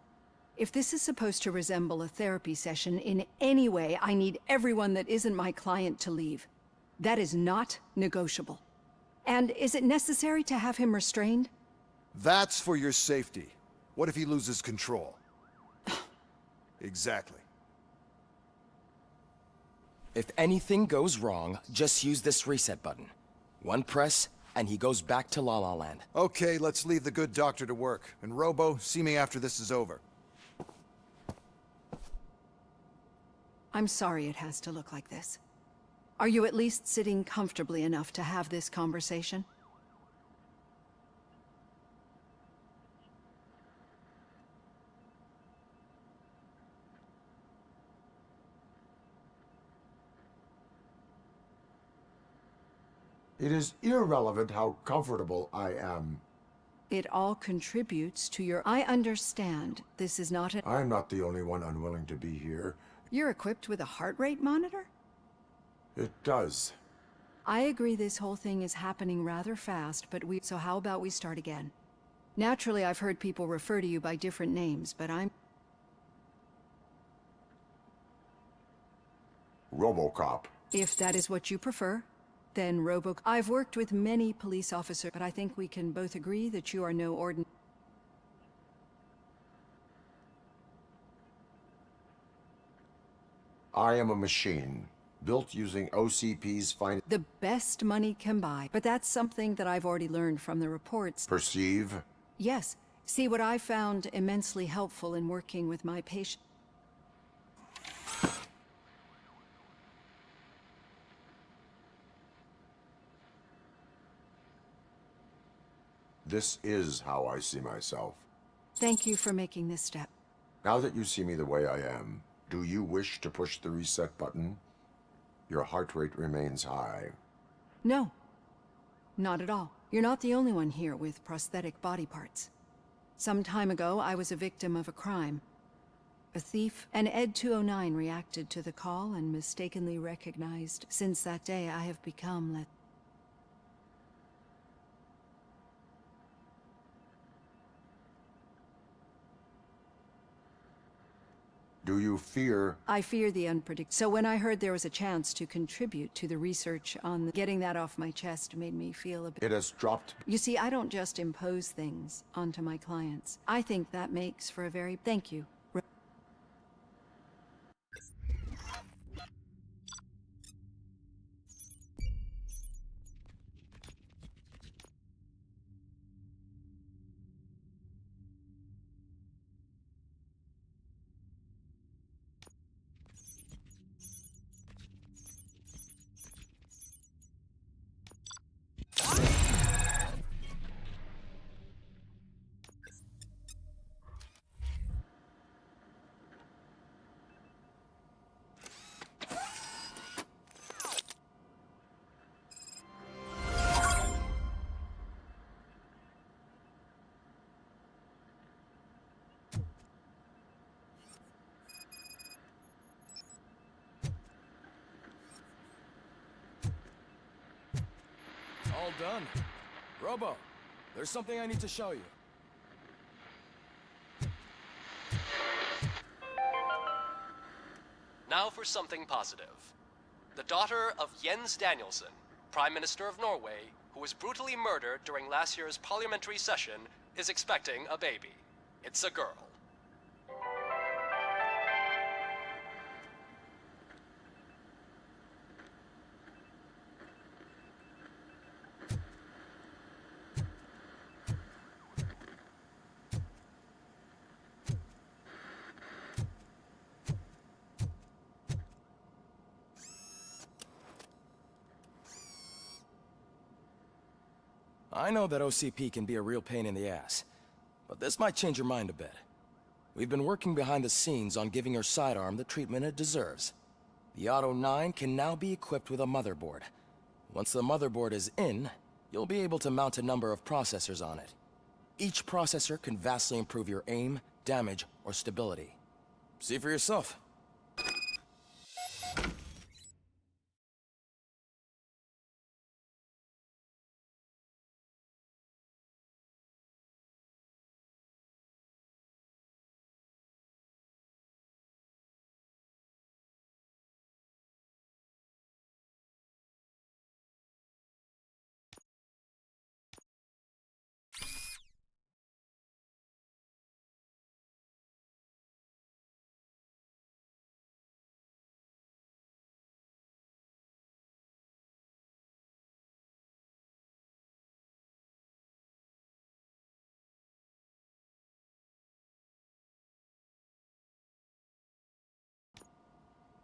If this is supposed to resemble a therapy session in any way, I need everyone that isn't my client to leave. That is not negotiable. And is it necessary to have him restrained? That's for your safety. What if he loses control? Exactly. If anything goes wrong, just use this reset button. One press, and he goes back to La La Land. Okay, let's leave the good doctor to work. And Robo, see me after this is over. I'm sorry it has to look like this. Are you at least sitting comfortably enough to have this conversation? It is irrelevant how comfortable I am. It all contributes to your... I understand this is not a... I'm not the only one unwilling to be here. You're equipped with a heart rate monitor? It does. I agree this whole thing is happening rather fast, but so how about we start again? Naturally, I've heard people refer to you by different names, but I'm... RoboCop. If that is what you prefer, then I've worked with many police officers, but I think we can both agree that you are no ordinary... I am a machine, built using OCP's finest... The best money can buy, but that's something that I've already learned from the reports. Perceive? Yes. See, what I found immensely helpful in working with my patient... This is how I see myself. Thank you for making this step. Now that you see me the way I am, do you wish to push the reset button? Your heart rate remains high. No. Not at all. You're not the only one here with prosthetic body parts. Some time ago, I was a victim of a crime. A thief, and Ed 209 reacted to the call and mistakenly recognized. Since that day, I have become Do you fear... I fear the unpredictable. So when I heard there was a chance to contribute to the research on getting that off my chest made me feel a bit... It has dropped... You see, I don't just impose things onto my clients. I think that makes for a very... Thank you. All done. Robo, there's something I need to show you. Now for something positive. The daughter of Jens Danielson, Prime Minister of Norway, who was brutally murdered during last year's parliamentary session, is expecting a baby. It's a girl. I know that OCP can be a real pain in the ass, but this might change your mind a bit. We've been working behind the scenes on giving her sidearm the treatment it deserves. The Auto 9 can now be equipped with a motherboard. Once the motherboard is in, you'll be able to mount a number of processors on it. Each processor can vastly improve your aim, damage, or stability. See for yourself.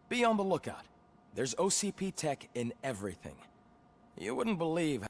Be on the lookout. There's OCP tech in everything. You wouldn't believe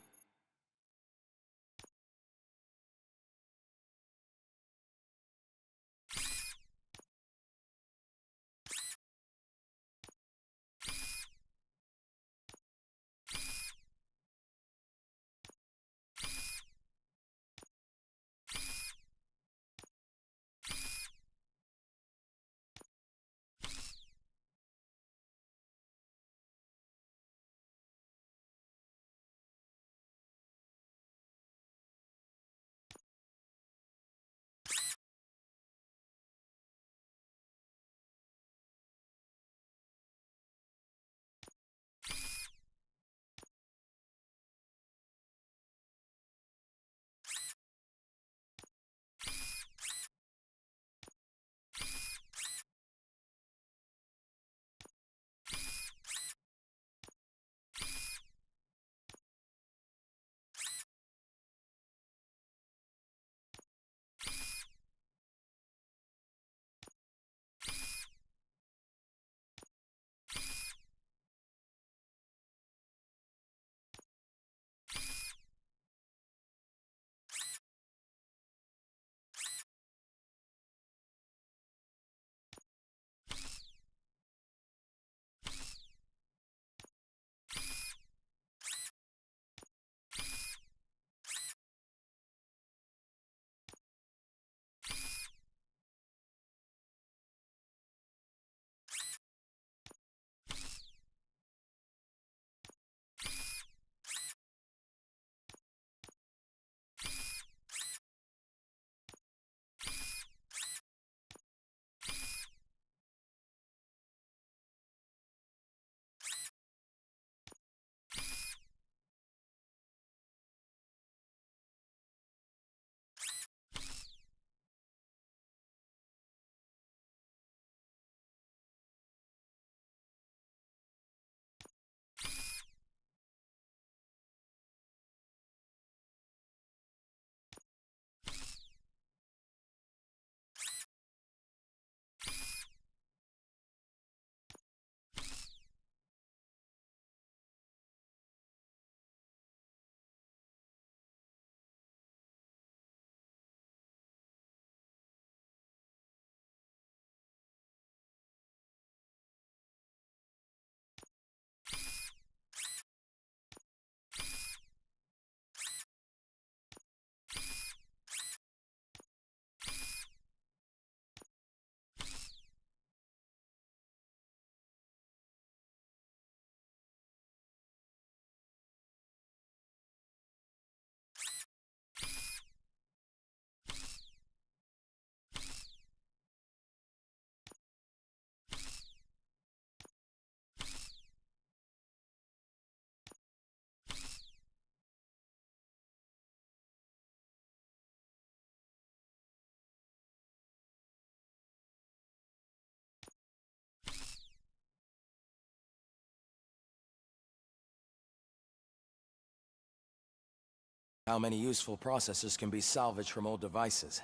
how many useful processors can be salvaged from old devices.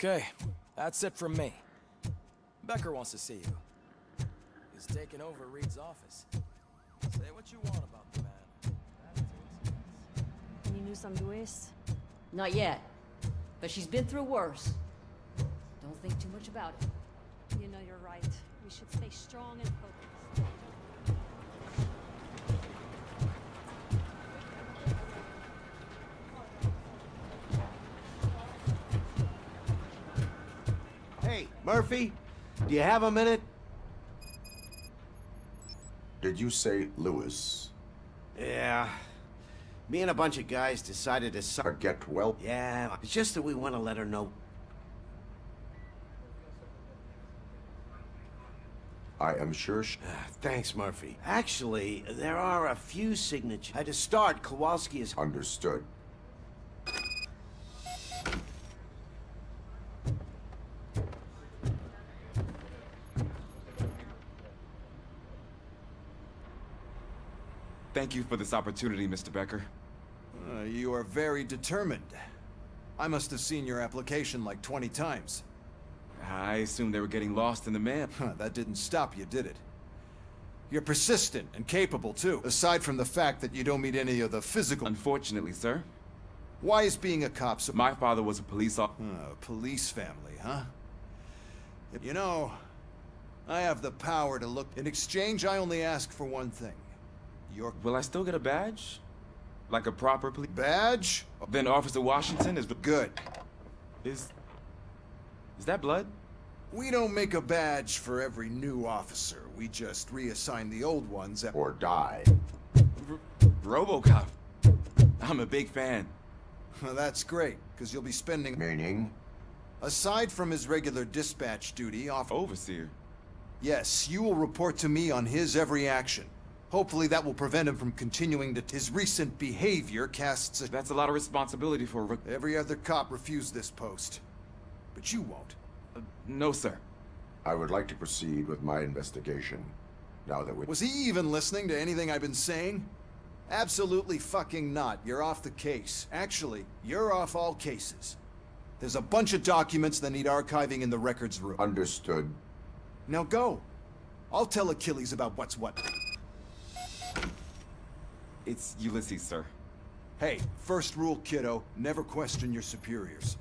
Okay, that's it from me. Becker wants to see you. He's taken over Reed's office. Say what you want about the man. Any news on Luis? Not yet. But she's been through worse. Don't think too much about it. You know you're right. We should stay strong and focused. Hey, Murphy, do you have a minute? Did you say Lewis? Yeah. Me and a bunch of guys decided to Get well? Yeah, it's just that we want to let her know. I am sure Thanks, Murphy. Actually, there are a few signatures. To start, Kowalski is... Understood. Thank you for this opportunity, Mr. Becker. You are very determined. I must have seen your application like 20 times. I assumed they were getting lost in the mail. That didn't stop you, did it? You're persistent and capable, too, aside from the fact that you don't meet any of the physical... Unfortunately, sir. Why is being a cop so... My father was a police officer. Police family, huh? You know, I have the power to look... In exchange, I only ask for one thing. Will I still get a badge? Like a proper police... Badge? Then Officer Washington is... Good. Is that blood? We don't make a badge for every new officer. We just reassign the old ones... Or die. RoboCop. I'm a big fan. That's great, because you'll be spending... Meaning? Aside from his regular dispatch duty, Overseer. Yes, you will report to me on his every action. Hopefully that will prevent him from continuing to... His recent behavior casts a... That's a lot of responsibility for... Every other cop refused this post. But you won't. No, sir. I would like to proceed with my investigation. Now that we... Was he even listening to anything I've been saying? Absolutely fucking not. You're off the case. Actually, you're off all cases. There's a bunch of documents that need archiving in the records room. Understood. Now go. I'll tell Achilles about what's what. It's Ulysses, sir. Hey, first rule, kiddo. Never question your superiors.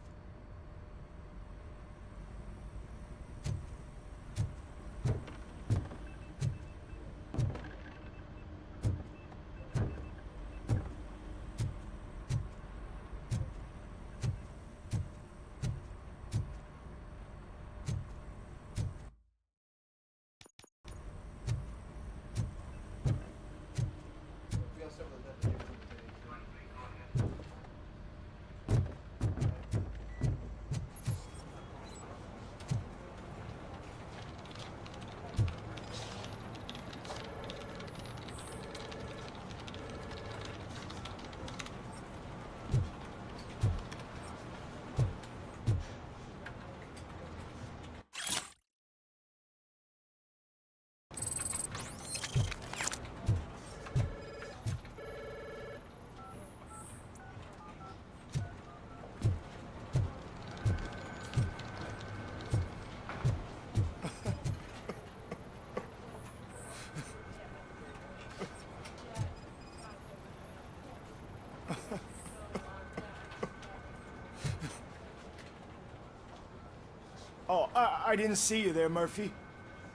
Oh, I didn't see you there, Murphy.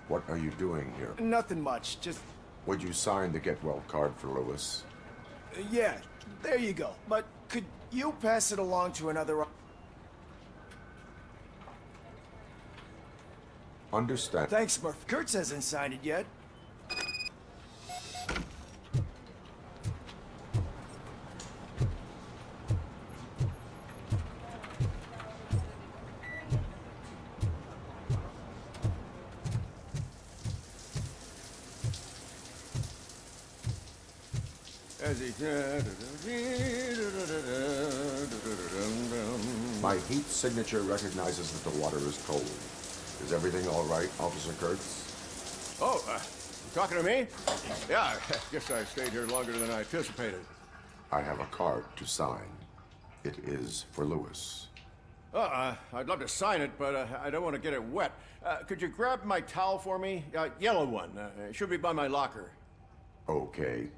What are you doing here? Nothing much, just... Would you sign the get well card for Lewis? Yeah, there you go. But could you pass it along to another... Understand. Thanks, Murphy. Kurtz hasn't signed it yet. My heat signature recognizes that the water is cold. Is everything all right, Officer Kurtz? Oh, Talking to me? Yeah, I guess I stayed here longer than I anticipated. I have a card to sign. It is for Lewis. I'd love to sign it, but I don't want to get it wet. Could you grab my towel for me? Yellow one. It should be by my locker. Okay.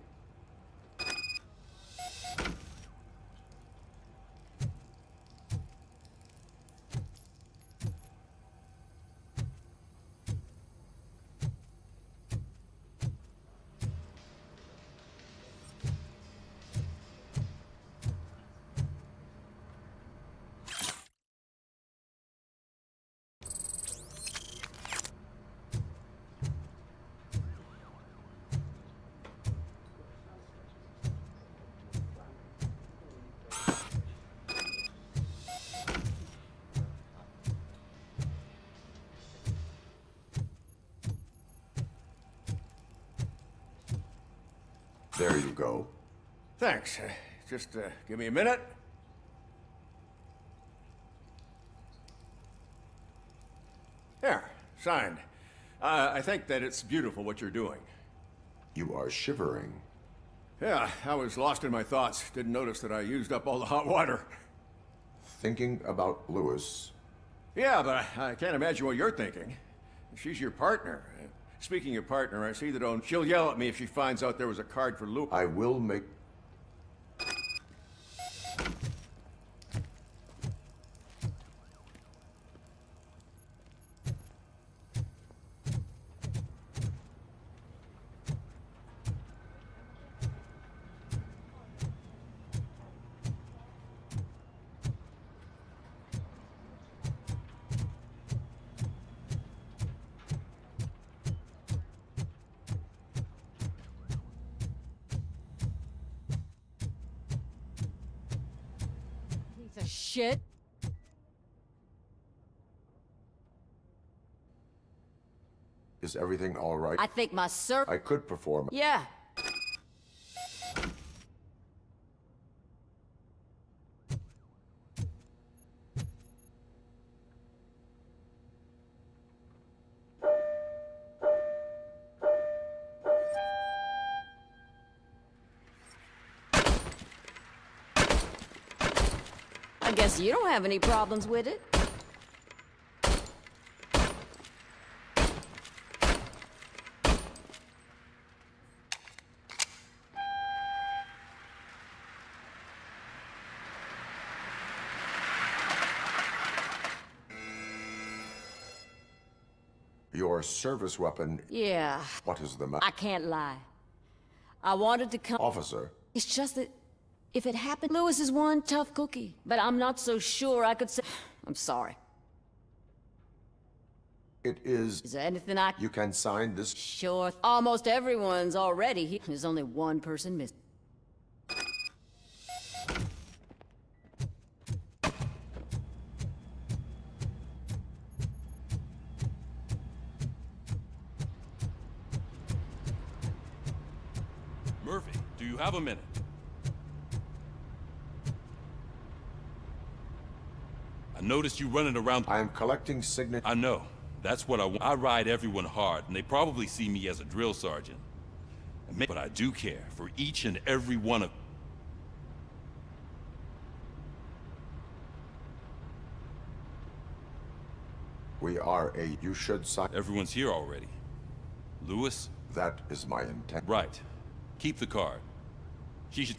There you go. Thanks. Just give me a minute. There, signed. I think that it's beautiful what you're doing. You are shivering. Yeah, I was lost in my thoughts. Didn't notice that I used up all the hot water. Thinking about Lewis. Yeah, but I can't imagine what you're thinking. She's your partner. Speaking of partner, I see that she'll yell at me if she finds out there was a card for Luke. I will make... Piece of shit. Is everything all right? I think my I could perform. Yeah. I guess you don't have any problems with it. Your service weapon... Yeah. What is the matter? I can't lie. I wanted to come... Officer. It's just that if it happened, Lewis is one tough cookie. But I'm not so sure I could say... I'm sorry. It is... Is there anything I... You can sign this... Sure. Almost everyone's already here. There's only one person missing. Murphy, do you have a minute? I noticed you running around. I am collecting signatures. I know. That's what I want. I ride everyone hard, and they probably see me as a drill sergeant. But I do care for each and every one of... We are a... You should sign... Everyone's here already. Lewis? That is my intent. Right. Keep the card. She should...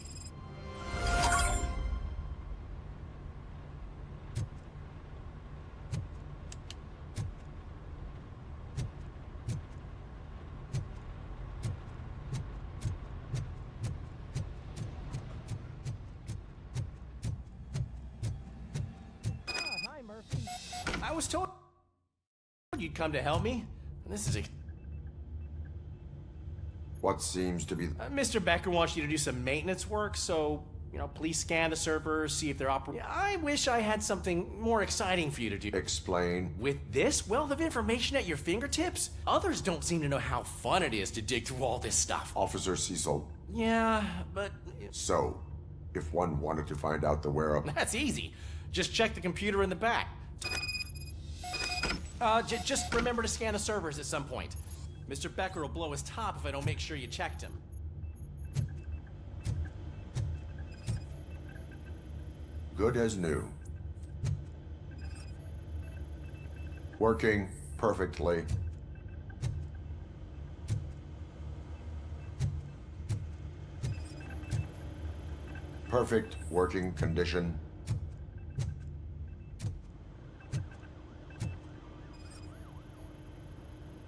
Hi, Murphy. I was told you'd come to help me. This is a... What seems to be... Mr. Becker wants you to do some maintenance work, so, you know, please scan the servers, see if they're operating. I wish I had something more exciting for you to do. Explain. With this wealth of information at your fingertips, others don't seem to know how fun it is to dig through all this stuff. Officer Cecil. Yeah, but... So, if one wanted to find out the whereabouts... That's easy. Just check the computer in the back. Just remember to scan the servers at some point. Mr. Becker will blow his top if I don't make sure you checked him. Good as new. Working perfectly. Perfect working condition.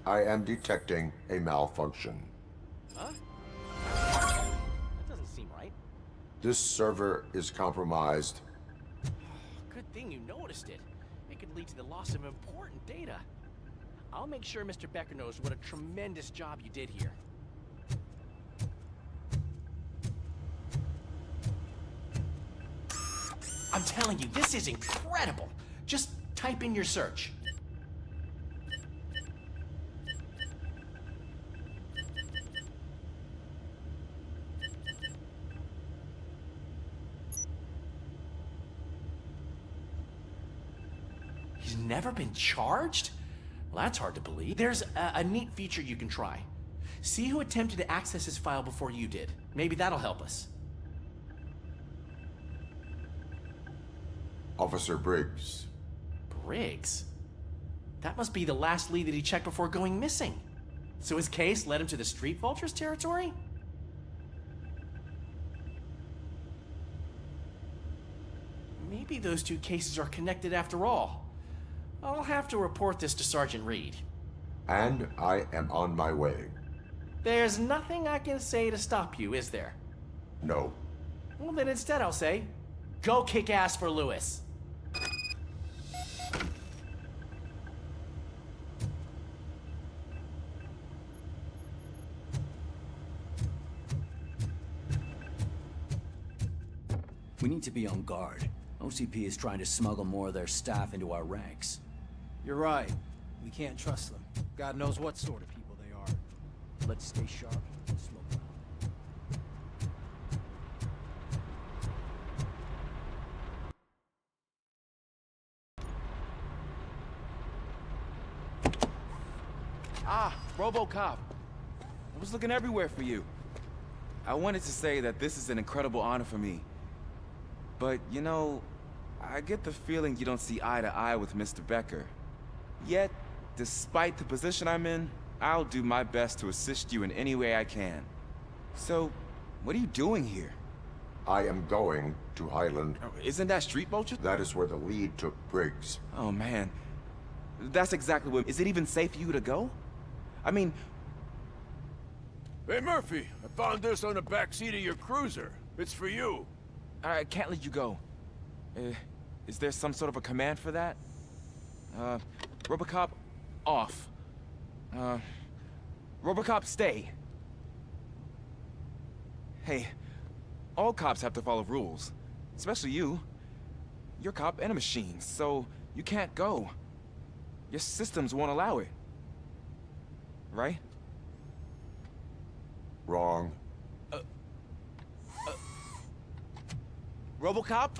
I am detecting a malfunction. Huh? That doesn't seem right. This server is compromised. Good thing you noticed it. It could lead to the loss of important data. I'll make sure Mr. Becker knows what a tremendous job you did here. I'm telling you, this is incredible. Just type in your search. He's never been charged? Well, that's hard to believe. There's a neat feature you can try. See who attempted to access his file before you did. Maybe that'll help us. Officer Briggs. Briggs? That must be the last lead that he checked before going missing. So his case led him to the Street Vultures territory? Maybe those two cases are connected after all. I'll have to report this to Sergeant Reed. And I am on my way. There's nothing I can say to stop you, is there? No. Well, then instead I'll say, go kick ass for Lewis. We need to be on guard. OCP is trying to smuggle more of their staff into our ranks. You're right. We can't trust them. God knows what sort of people they are. Let's stay sharp and smoke Ah, RoboCop. I was looking everywhere for you. I wanted to say that this is an incredible honor for me. But, you know, I get the feeling you don't see eye to eye with Mr. Becker. Yet, despite the position I'm in, I'll do my best to assist you in any way I can. So, what are you doing here? I am going to Highland. Isn't that Street Vulture? That is where the lead took Briggs. Oh, man. That's exactly what... Is it even safe for you to go? I mean... Hey, Murphy, I found this on the back seat of your cruiser. It's for you. I can't let you go. Is there some sort of a command for that? RoboCop, off. RoboCop, stay. Hey, all cops have to follow rules. Especially you. You're a cop and a machine, so you can't go. Your systems won't allow it. Right? Wrong. RoboCop?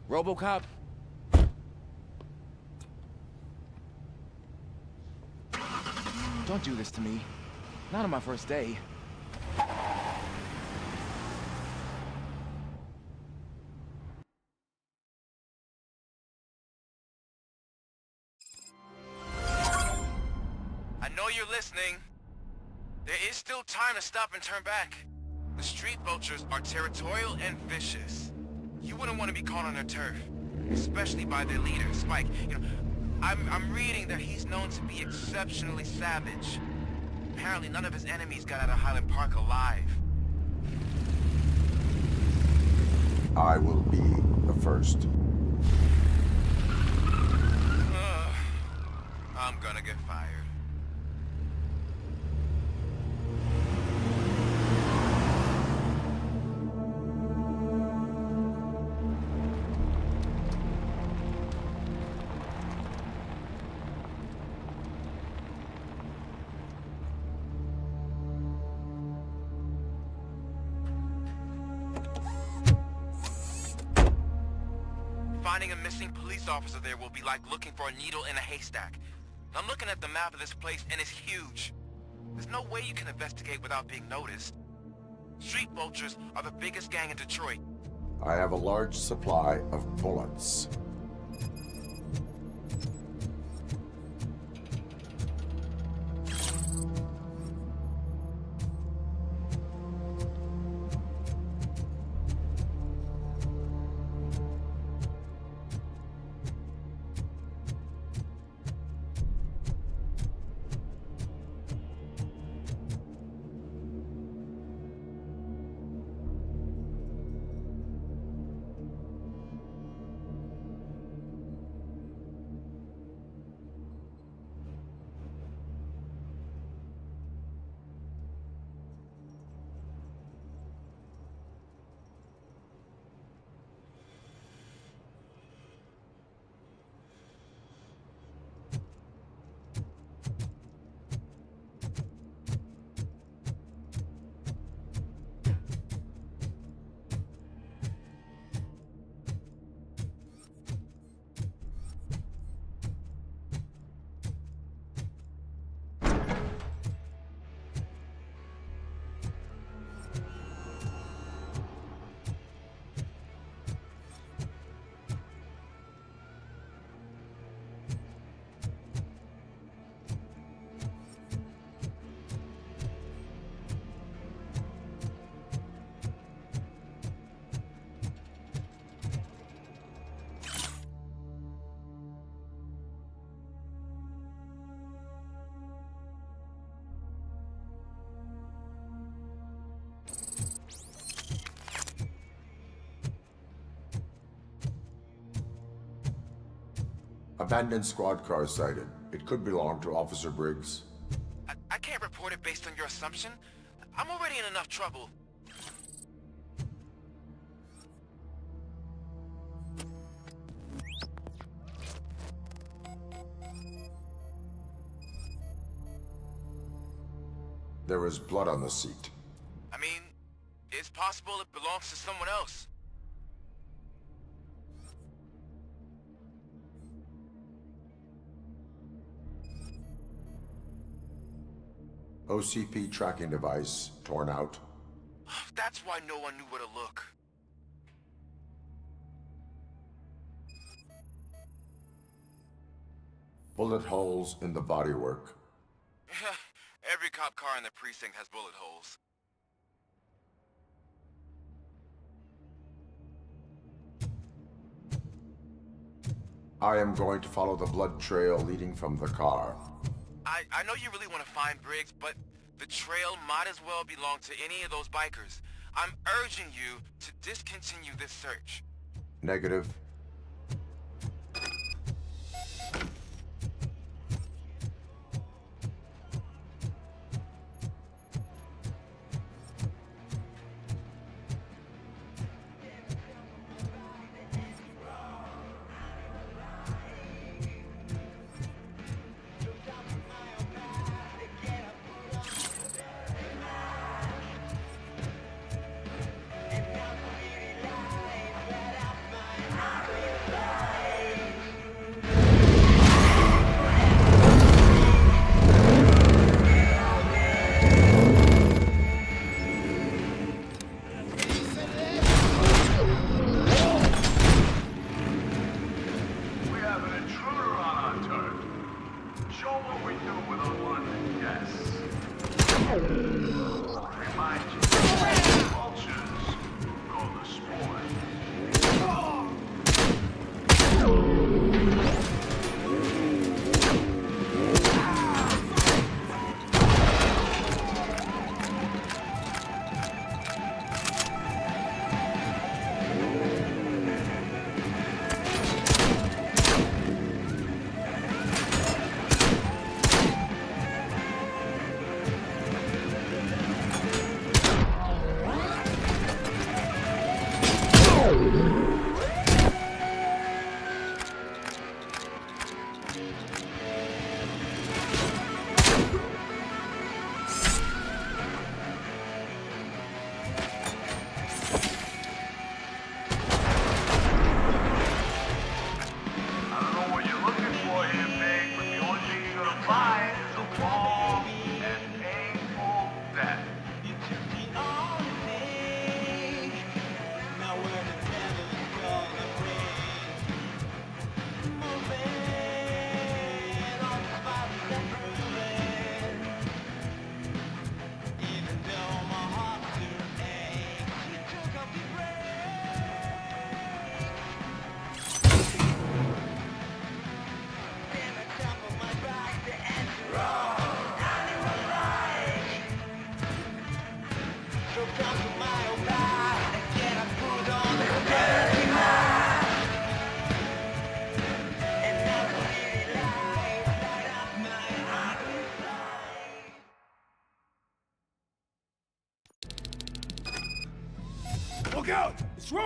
RoboCop? Don't do this to me. Not on my first day. I know you're listening. There is still time to stop and turn back. The Street Vultures are territorial and vicious. You wouldn't want to be caught on their turf, especially by their leader, Spike. You know, I'm reading that he's known to be exceptionally savage. Apparently none of his enemies got out of Highland Park alive. I will be the first. I'm gonna get fired. Finding a missing police officer there will be like looking for a needle in a haystack. I'm looking at the map of this place, and it's huge. There's no way you can investigate without being noticed. Street vultures are the biggest gang in Detroit. I have a large supply of bullets. Abandoned squad car sighted. It could belong to Officer Briggs. I can't report it based on your assumption. I'm already in enough trouble. There was blood on the seat. I mean, it's possible it belongs to someone else. OCP tracking device torn out. That's why no one knew where to look. Bullet holes in the bodywork. Every cop car in the precinct has bullet holes. I am going to follow the blood trail leading from the car. I know you really want to find Briggs, but the trail might as well belong to any of those bikers. I'm urging you to discontinue this search. Negative.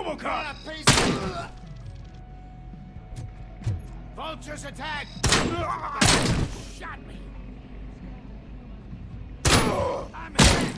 RoboCop! Vultures attack! Shot me! I'm hit!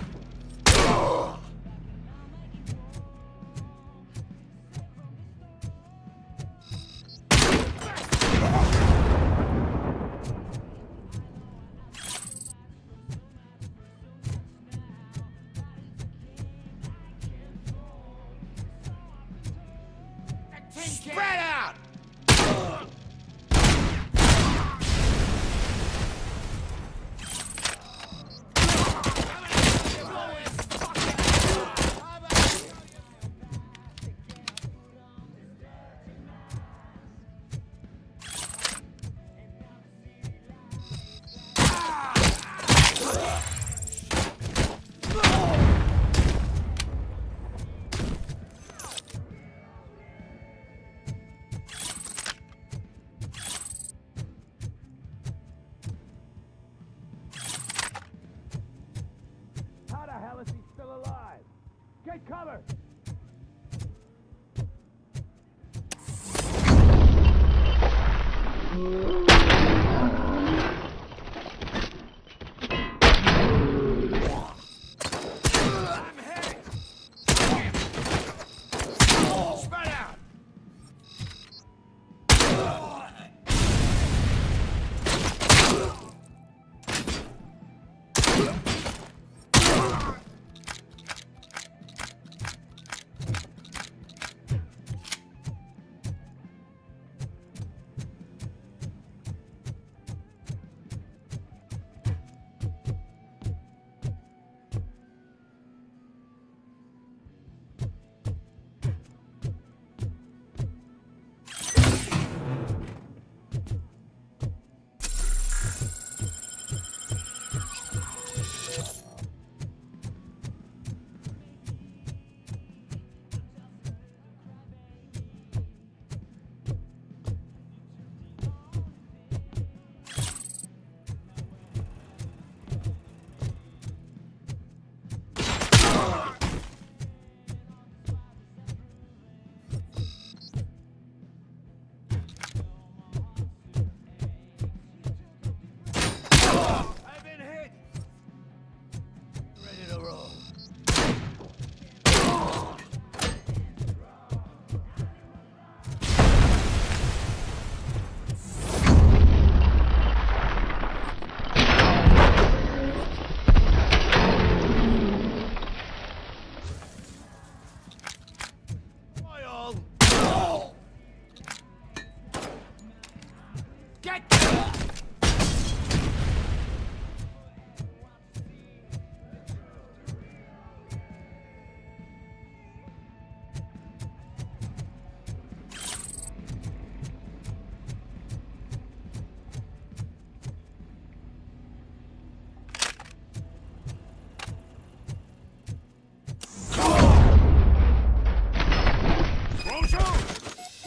Spread out! How the hell is he still alive? Get cover! Spread out! I've been hit! Ready to roll. Oil! Get Won't shoot!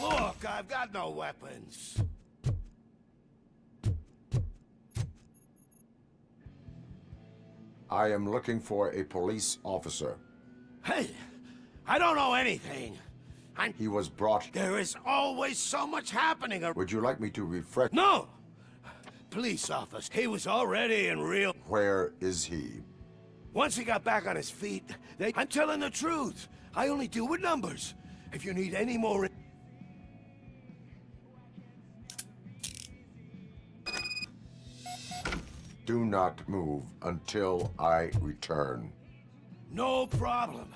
Look, I've got no weapons. I am looking for a police officer. Hey, I don't know anything. He was brought... There is always so much happening. Would you like me to refresh... No! Police officer. He was already in real... Where is he? Once he got back on his feet, I'm telling the truth. I only deal with numbers. If you need any more... Do not move until I return. No problem.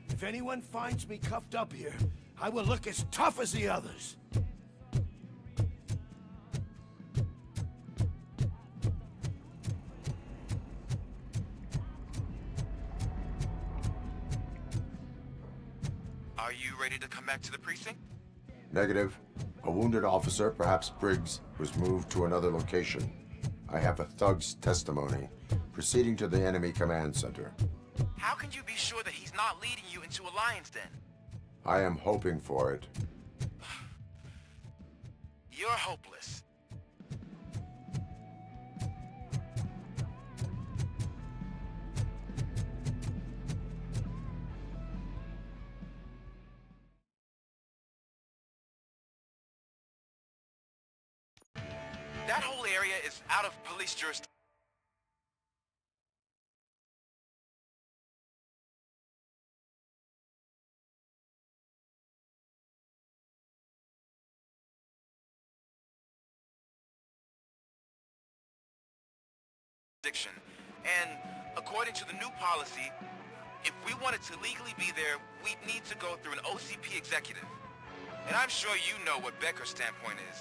If anyone finds me cuffed up here, I will look as tough as the others. Are you ready to come back to the precinct? Negative. A wounded officer, perhaps Briggs, was moved to another location. I have a thug's testimony, proceeding to the enemy command center. How can you be sure that he's not leading you into a lion's den? I am hoping for it. You're hopeless. That whole area is out of police jurisdiction. And according to the new policy, if we wanted to legally be there, we'd need to go through an OCP executive. And I'm sure you know what Becker's standpoint is.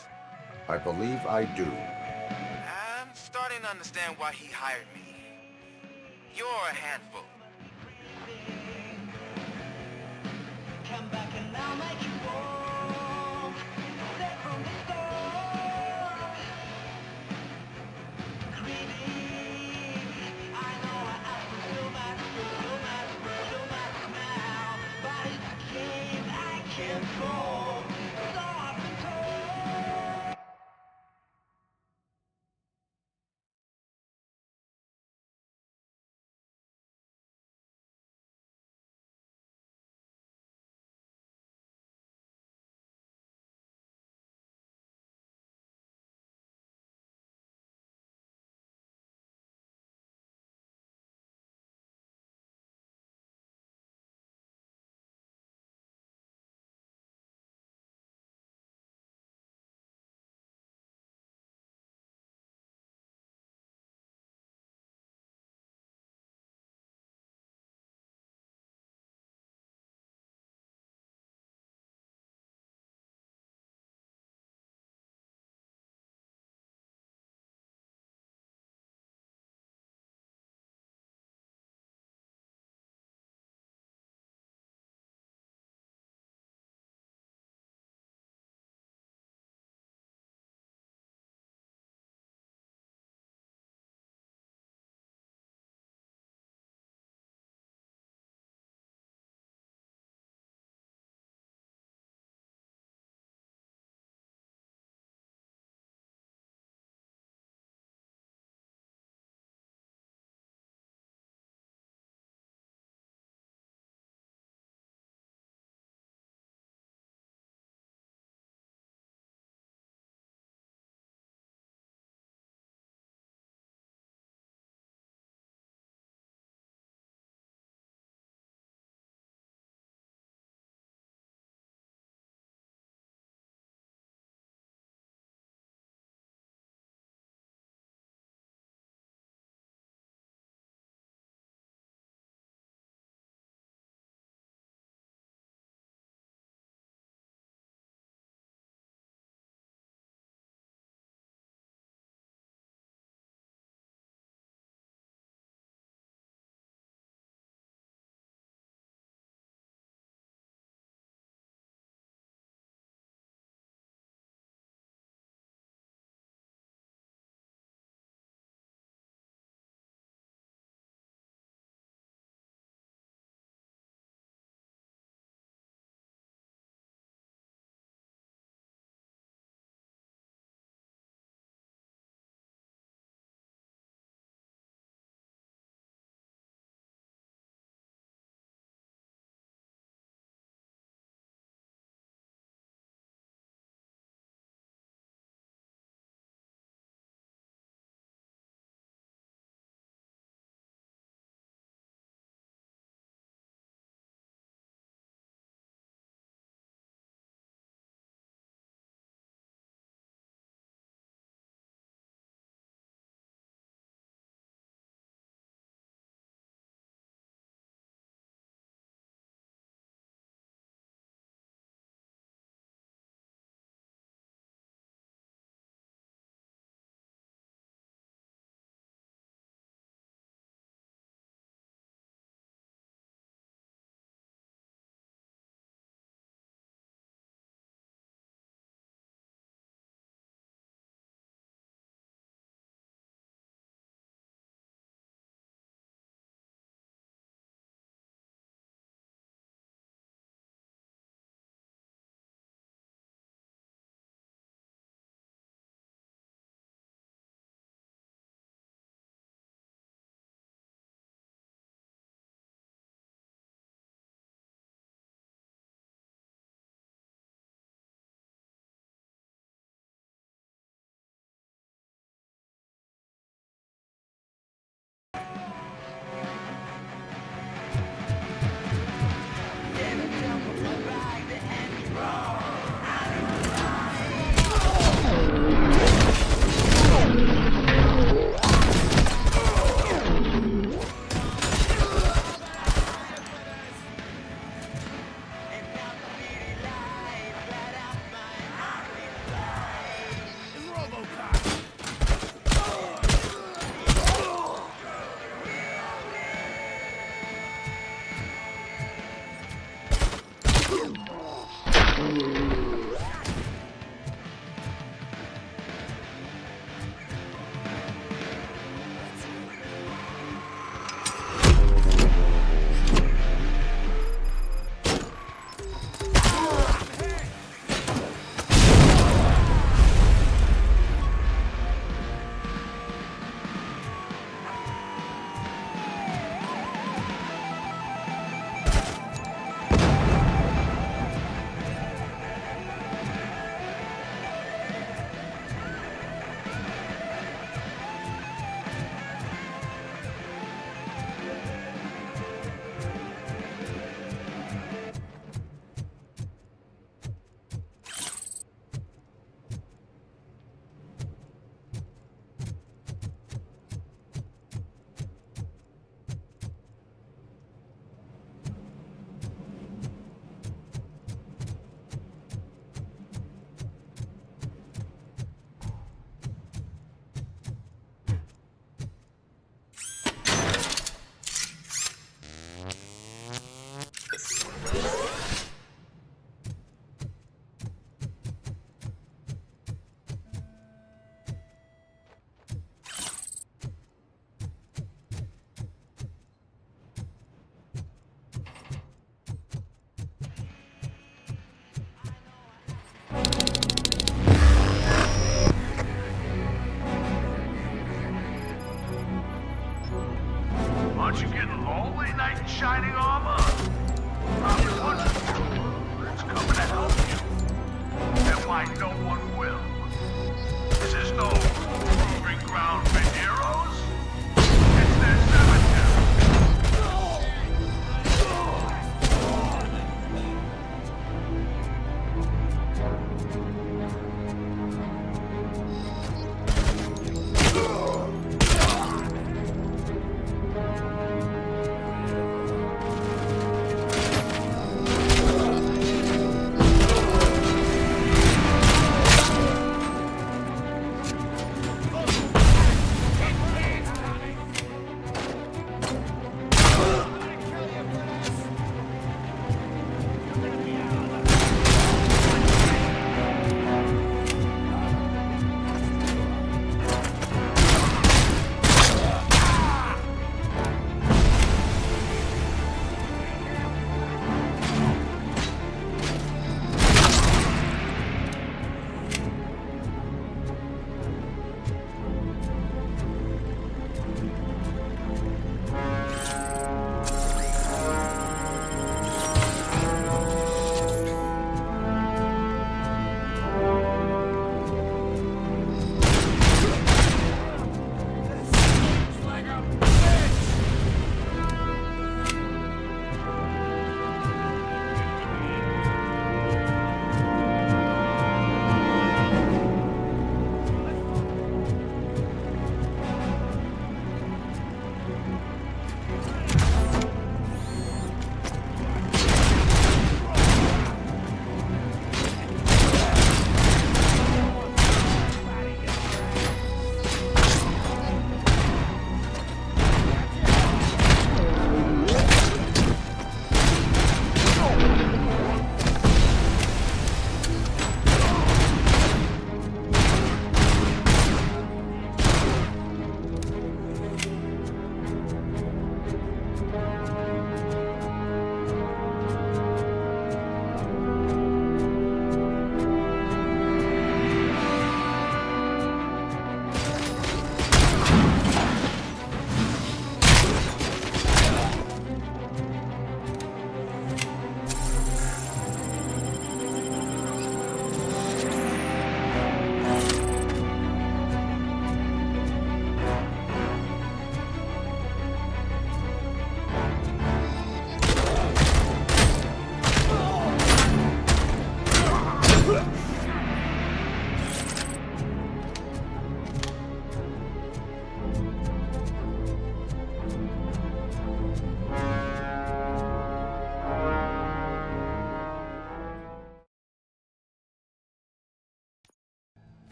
I believe I do. I'm starting to understand why he hired me. You're a handful. Come back and I'll make you walk. Step from the start. Greedy. I know I asked for so much now. But it's a game I can't fall. So I've been told. Aren't you getting lonely, knight in shining armor? Probably wondering who's coming to help you, and why no one will. This is no proving ground for heroes. It's their cemetery.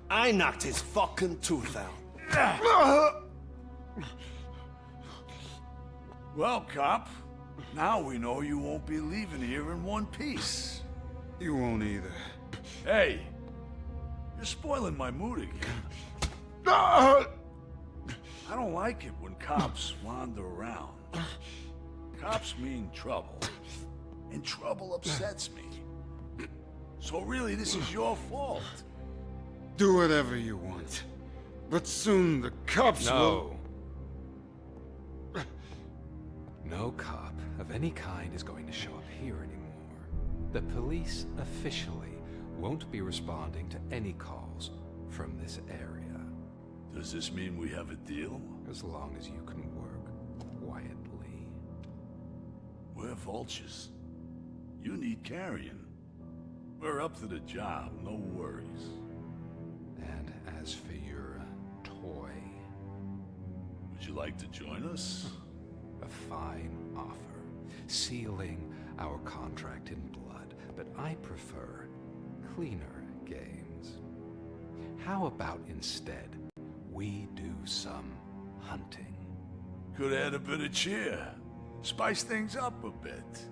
I knocked his fucking tooth out. Well, cop, now we know you won't be leaving here in one piece. You won't either. Hey, you're spoiling my mood again. I don't like it when cops wander around. Cops mean trouble, and trouble upsets me. So really, this is your fault. Do whatever you want. But soon the cops will... No cop of any kind is going to show up here anymore. The police officially won't be responding to any calls from this area. Does this mean we have a deal? As long as you can work quietly. We're vultures. You need carrion. We're up to the job, no worries. And as for your toy... Would you like to join us? A fine offer, sealing our contract in blood, but I prefer cleaner games. How about instead we do some hunting? Could add a bit of cheer, spice things up a bit.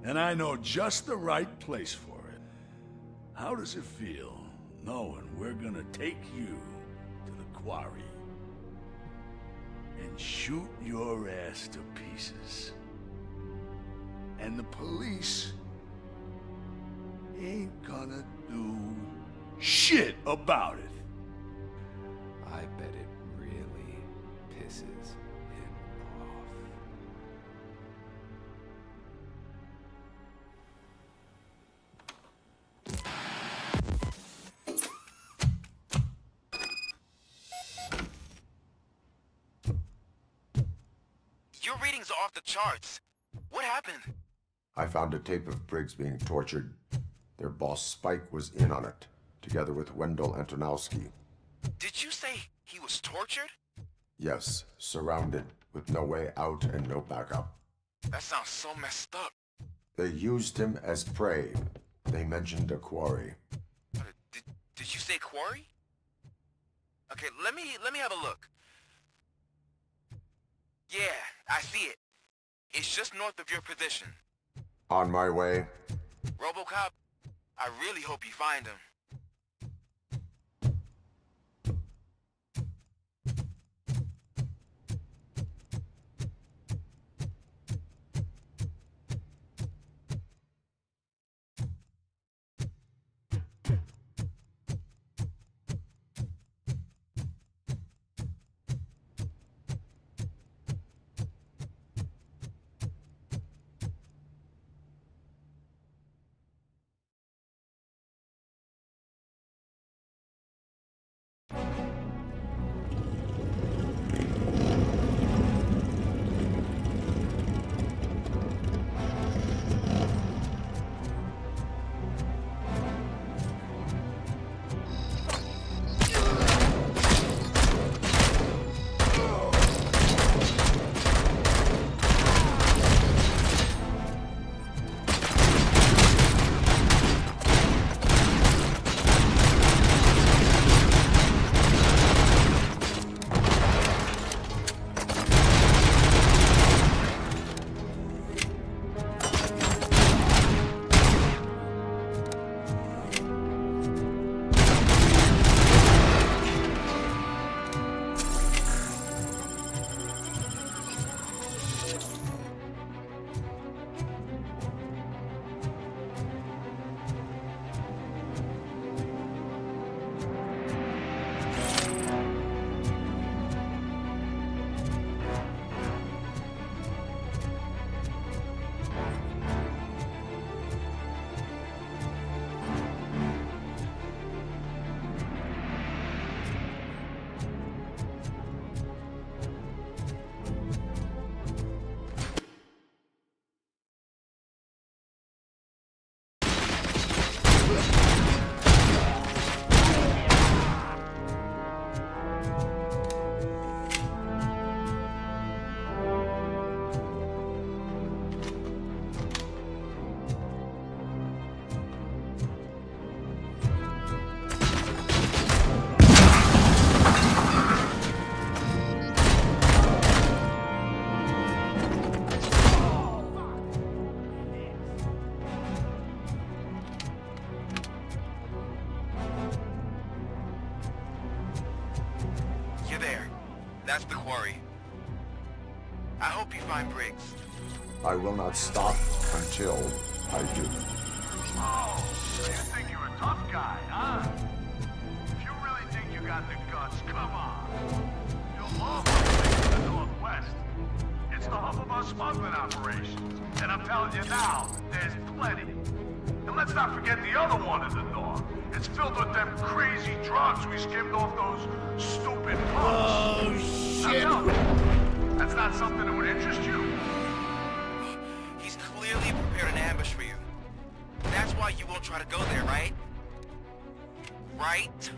And I know just the right place for it. How does it feel knowing we're gonna take you to the quarry and shoot your ass to pieces? And the police ain't gonna do shit about it. I bet it really pisses him off. Your readings are off the charts. What happened? I found a tape of Briggs being tortured. Their boss Spike was in on it, together with Wendell Antonowski. Did you say he was tortured? Yes, surrounded, with no way out and no backup. That sounds so messed up. They used him as prey. They mentioned a quarry. Did you say quarry? Okay, let me have a look. Yeah, I see it. It's just north of your position. On my way. RoboCop, I really hope you find him. That's the quarry. I hope you find Briggs. I will not stop until I do. Oh, so you think you're a tough guy, huh? If you really think you got the guts, come on. You'll love the Northwest. It's the hub of our smuggling operations. And I'm telling you now, there's plenty. And let's not forget the other one in the north. It's filled with them crazy drugs we skimmed off those stupid punks. Oh, shit! Now tell me, that's not something that would interest you? He's clearly prepared an ambush for you. That's why you won't try to go there, right? Right?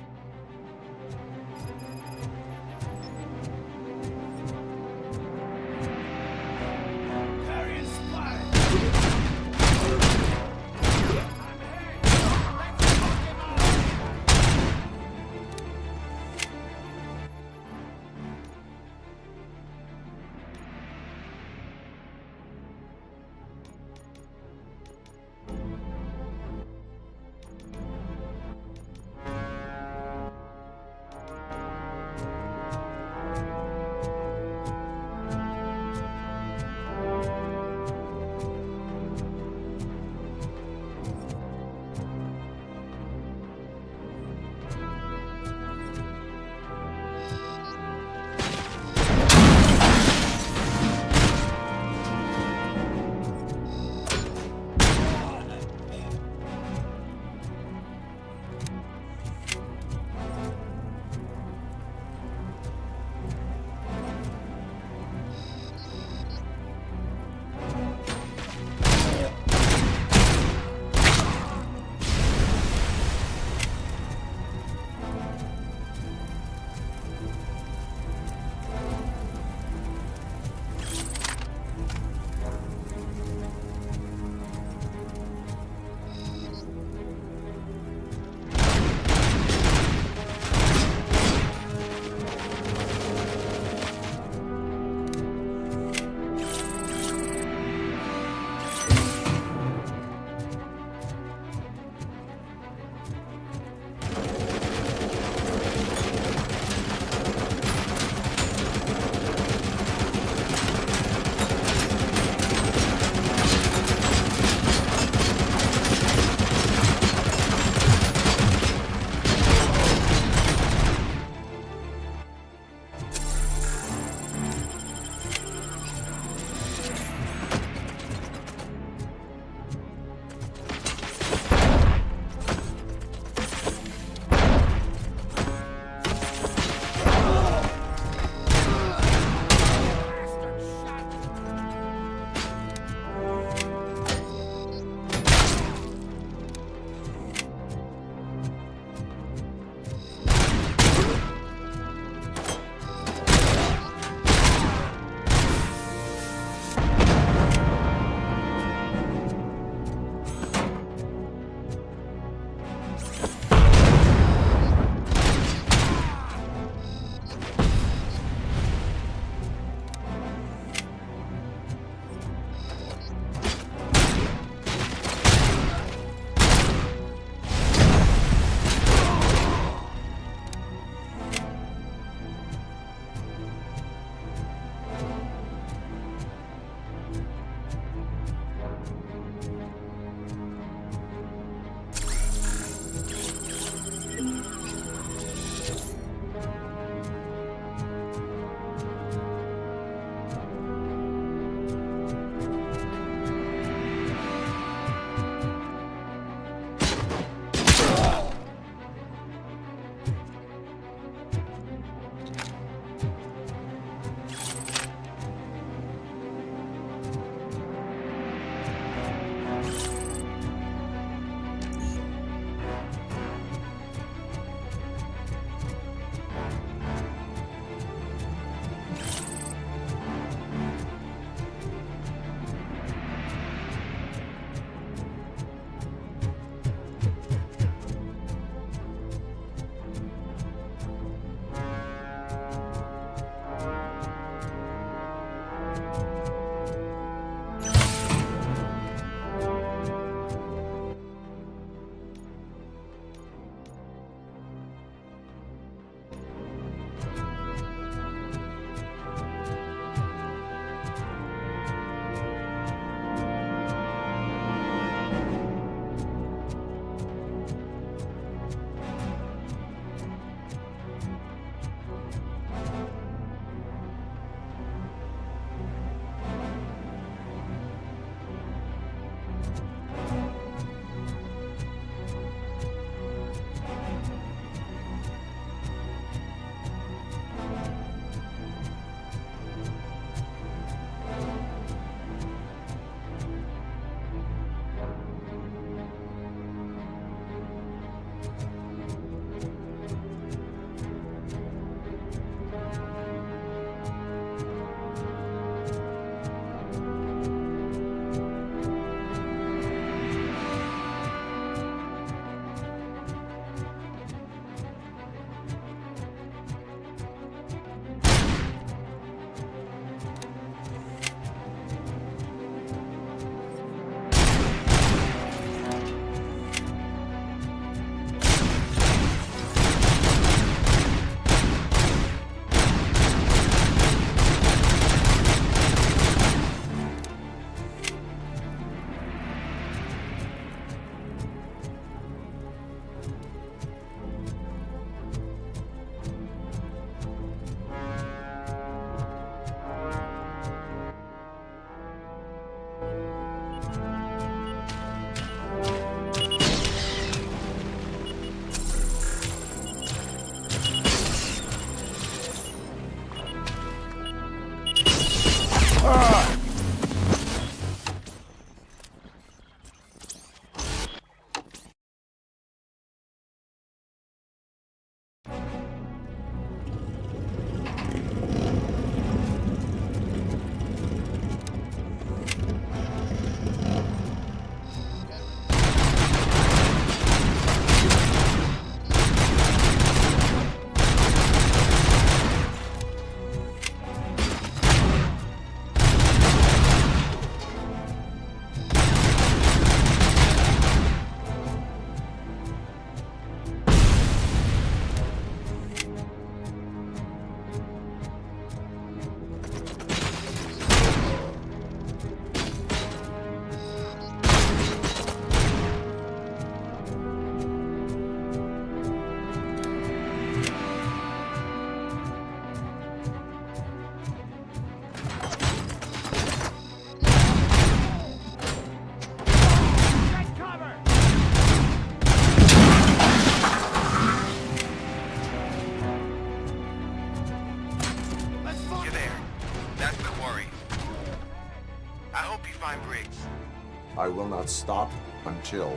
not stop until...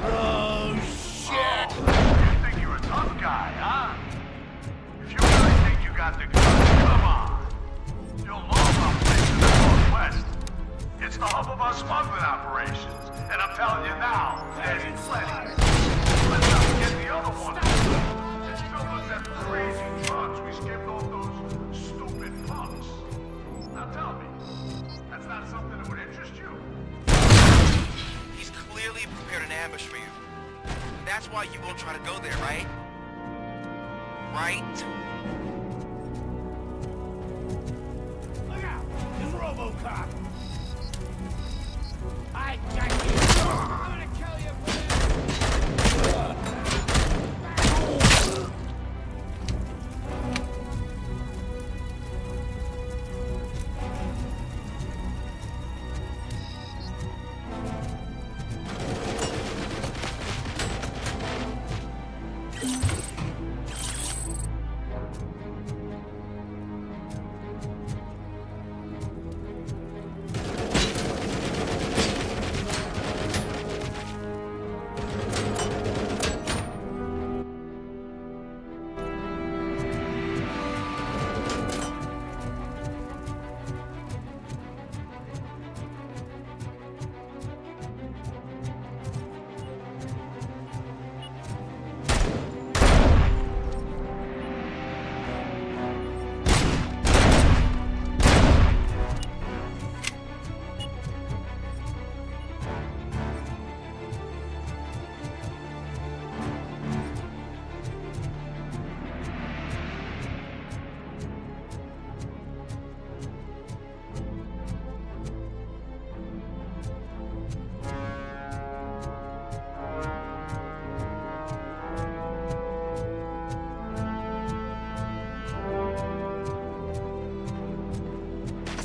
Oh, shit! You think you're a tough guy, huh? If you really think you got the guts, come on. You'll know about places in the Northwest. It's the hub of our smuggling operations. And I'm telling you now, there's plenty. Let's not forget the other one. It's filled with them crazy drugs we skipped off those stupid punks. Now tell me, that's not something that would interest you? He's clearly prepared an ambush for you. That's why you won't try to go there, right? Right? Look out! It's RoboCop! I got you! I'm gonna kill you for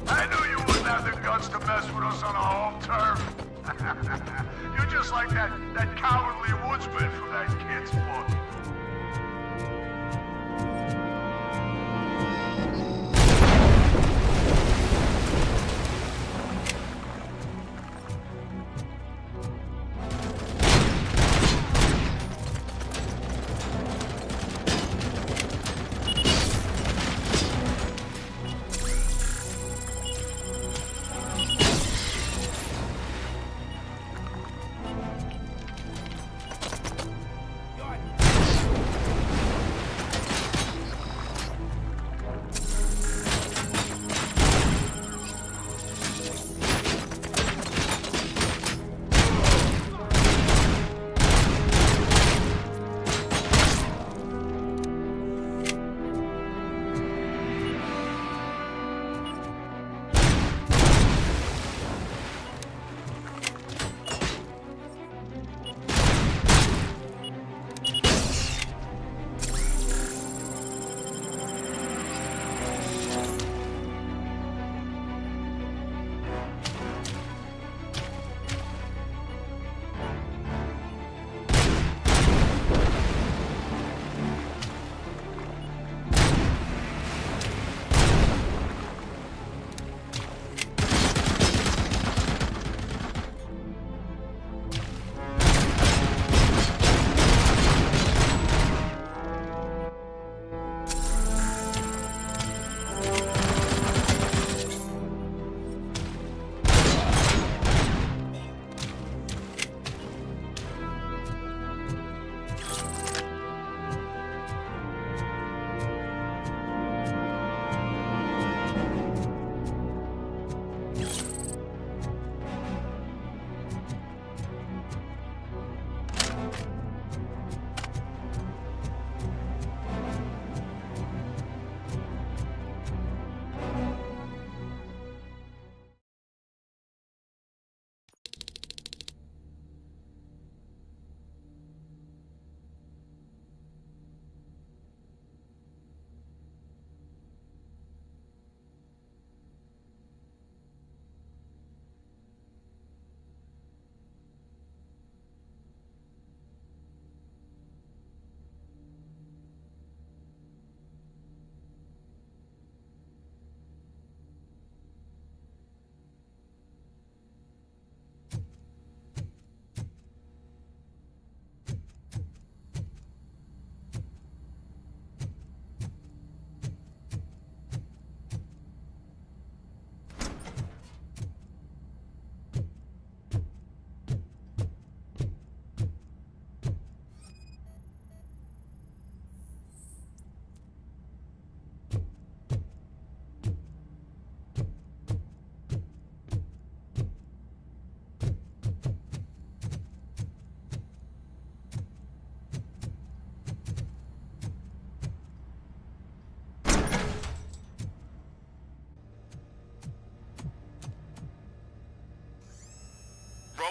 I knew you wouldn't have the guts to mess with us on our home turf. You're just like that cowardly woodsman from that kid's book.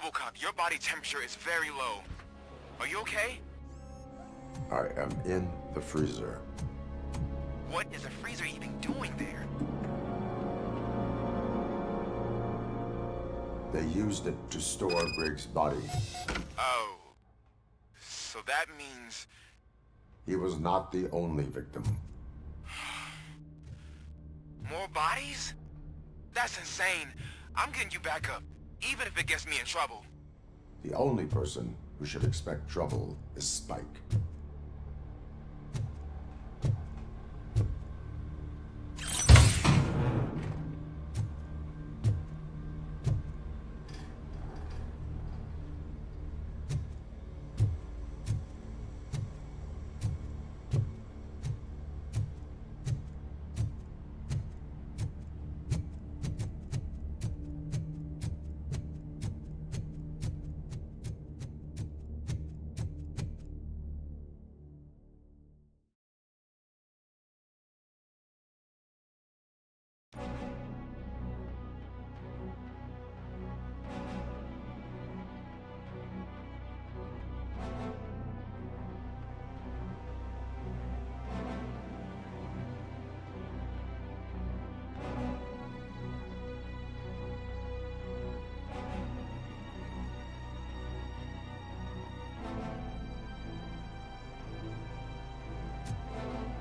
RoboCop, your body temperature is very low. Are you okay? I am in the freezer. What is a freezer even doing there? They used it to store Briggs' body. Oh. So that means... He was not the only victim. more bodies? That's insane. I'm getting you back up, even if it gets me in trouble. The only person who should expect trouble is Spike.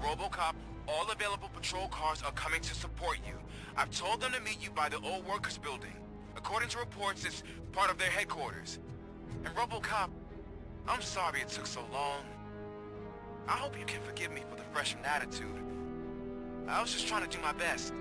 RoboCop, all available patrol cars are coming to support you. I've told them to meet you by the old workers building. According to reports, it's part of their headquarters. And RoboCop, I'm sorry it took so long. I hope you can forgive me for the freshman attitude. I was just trying to do my best.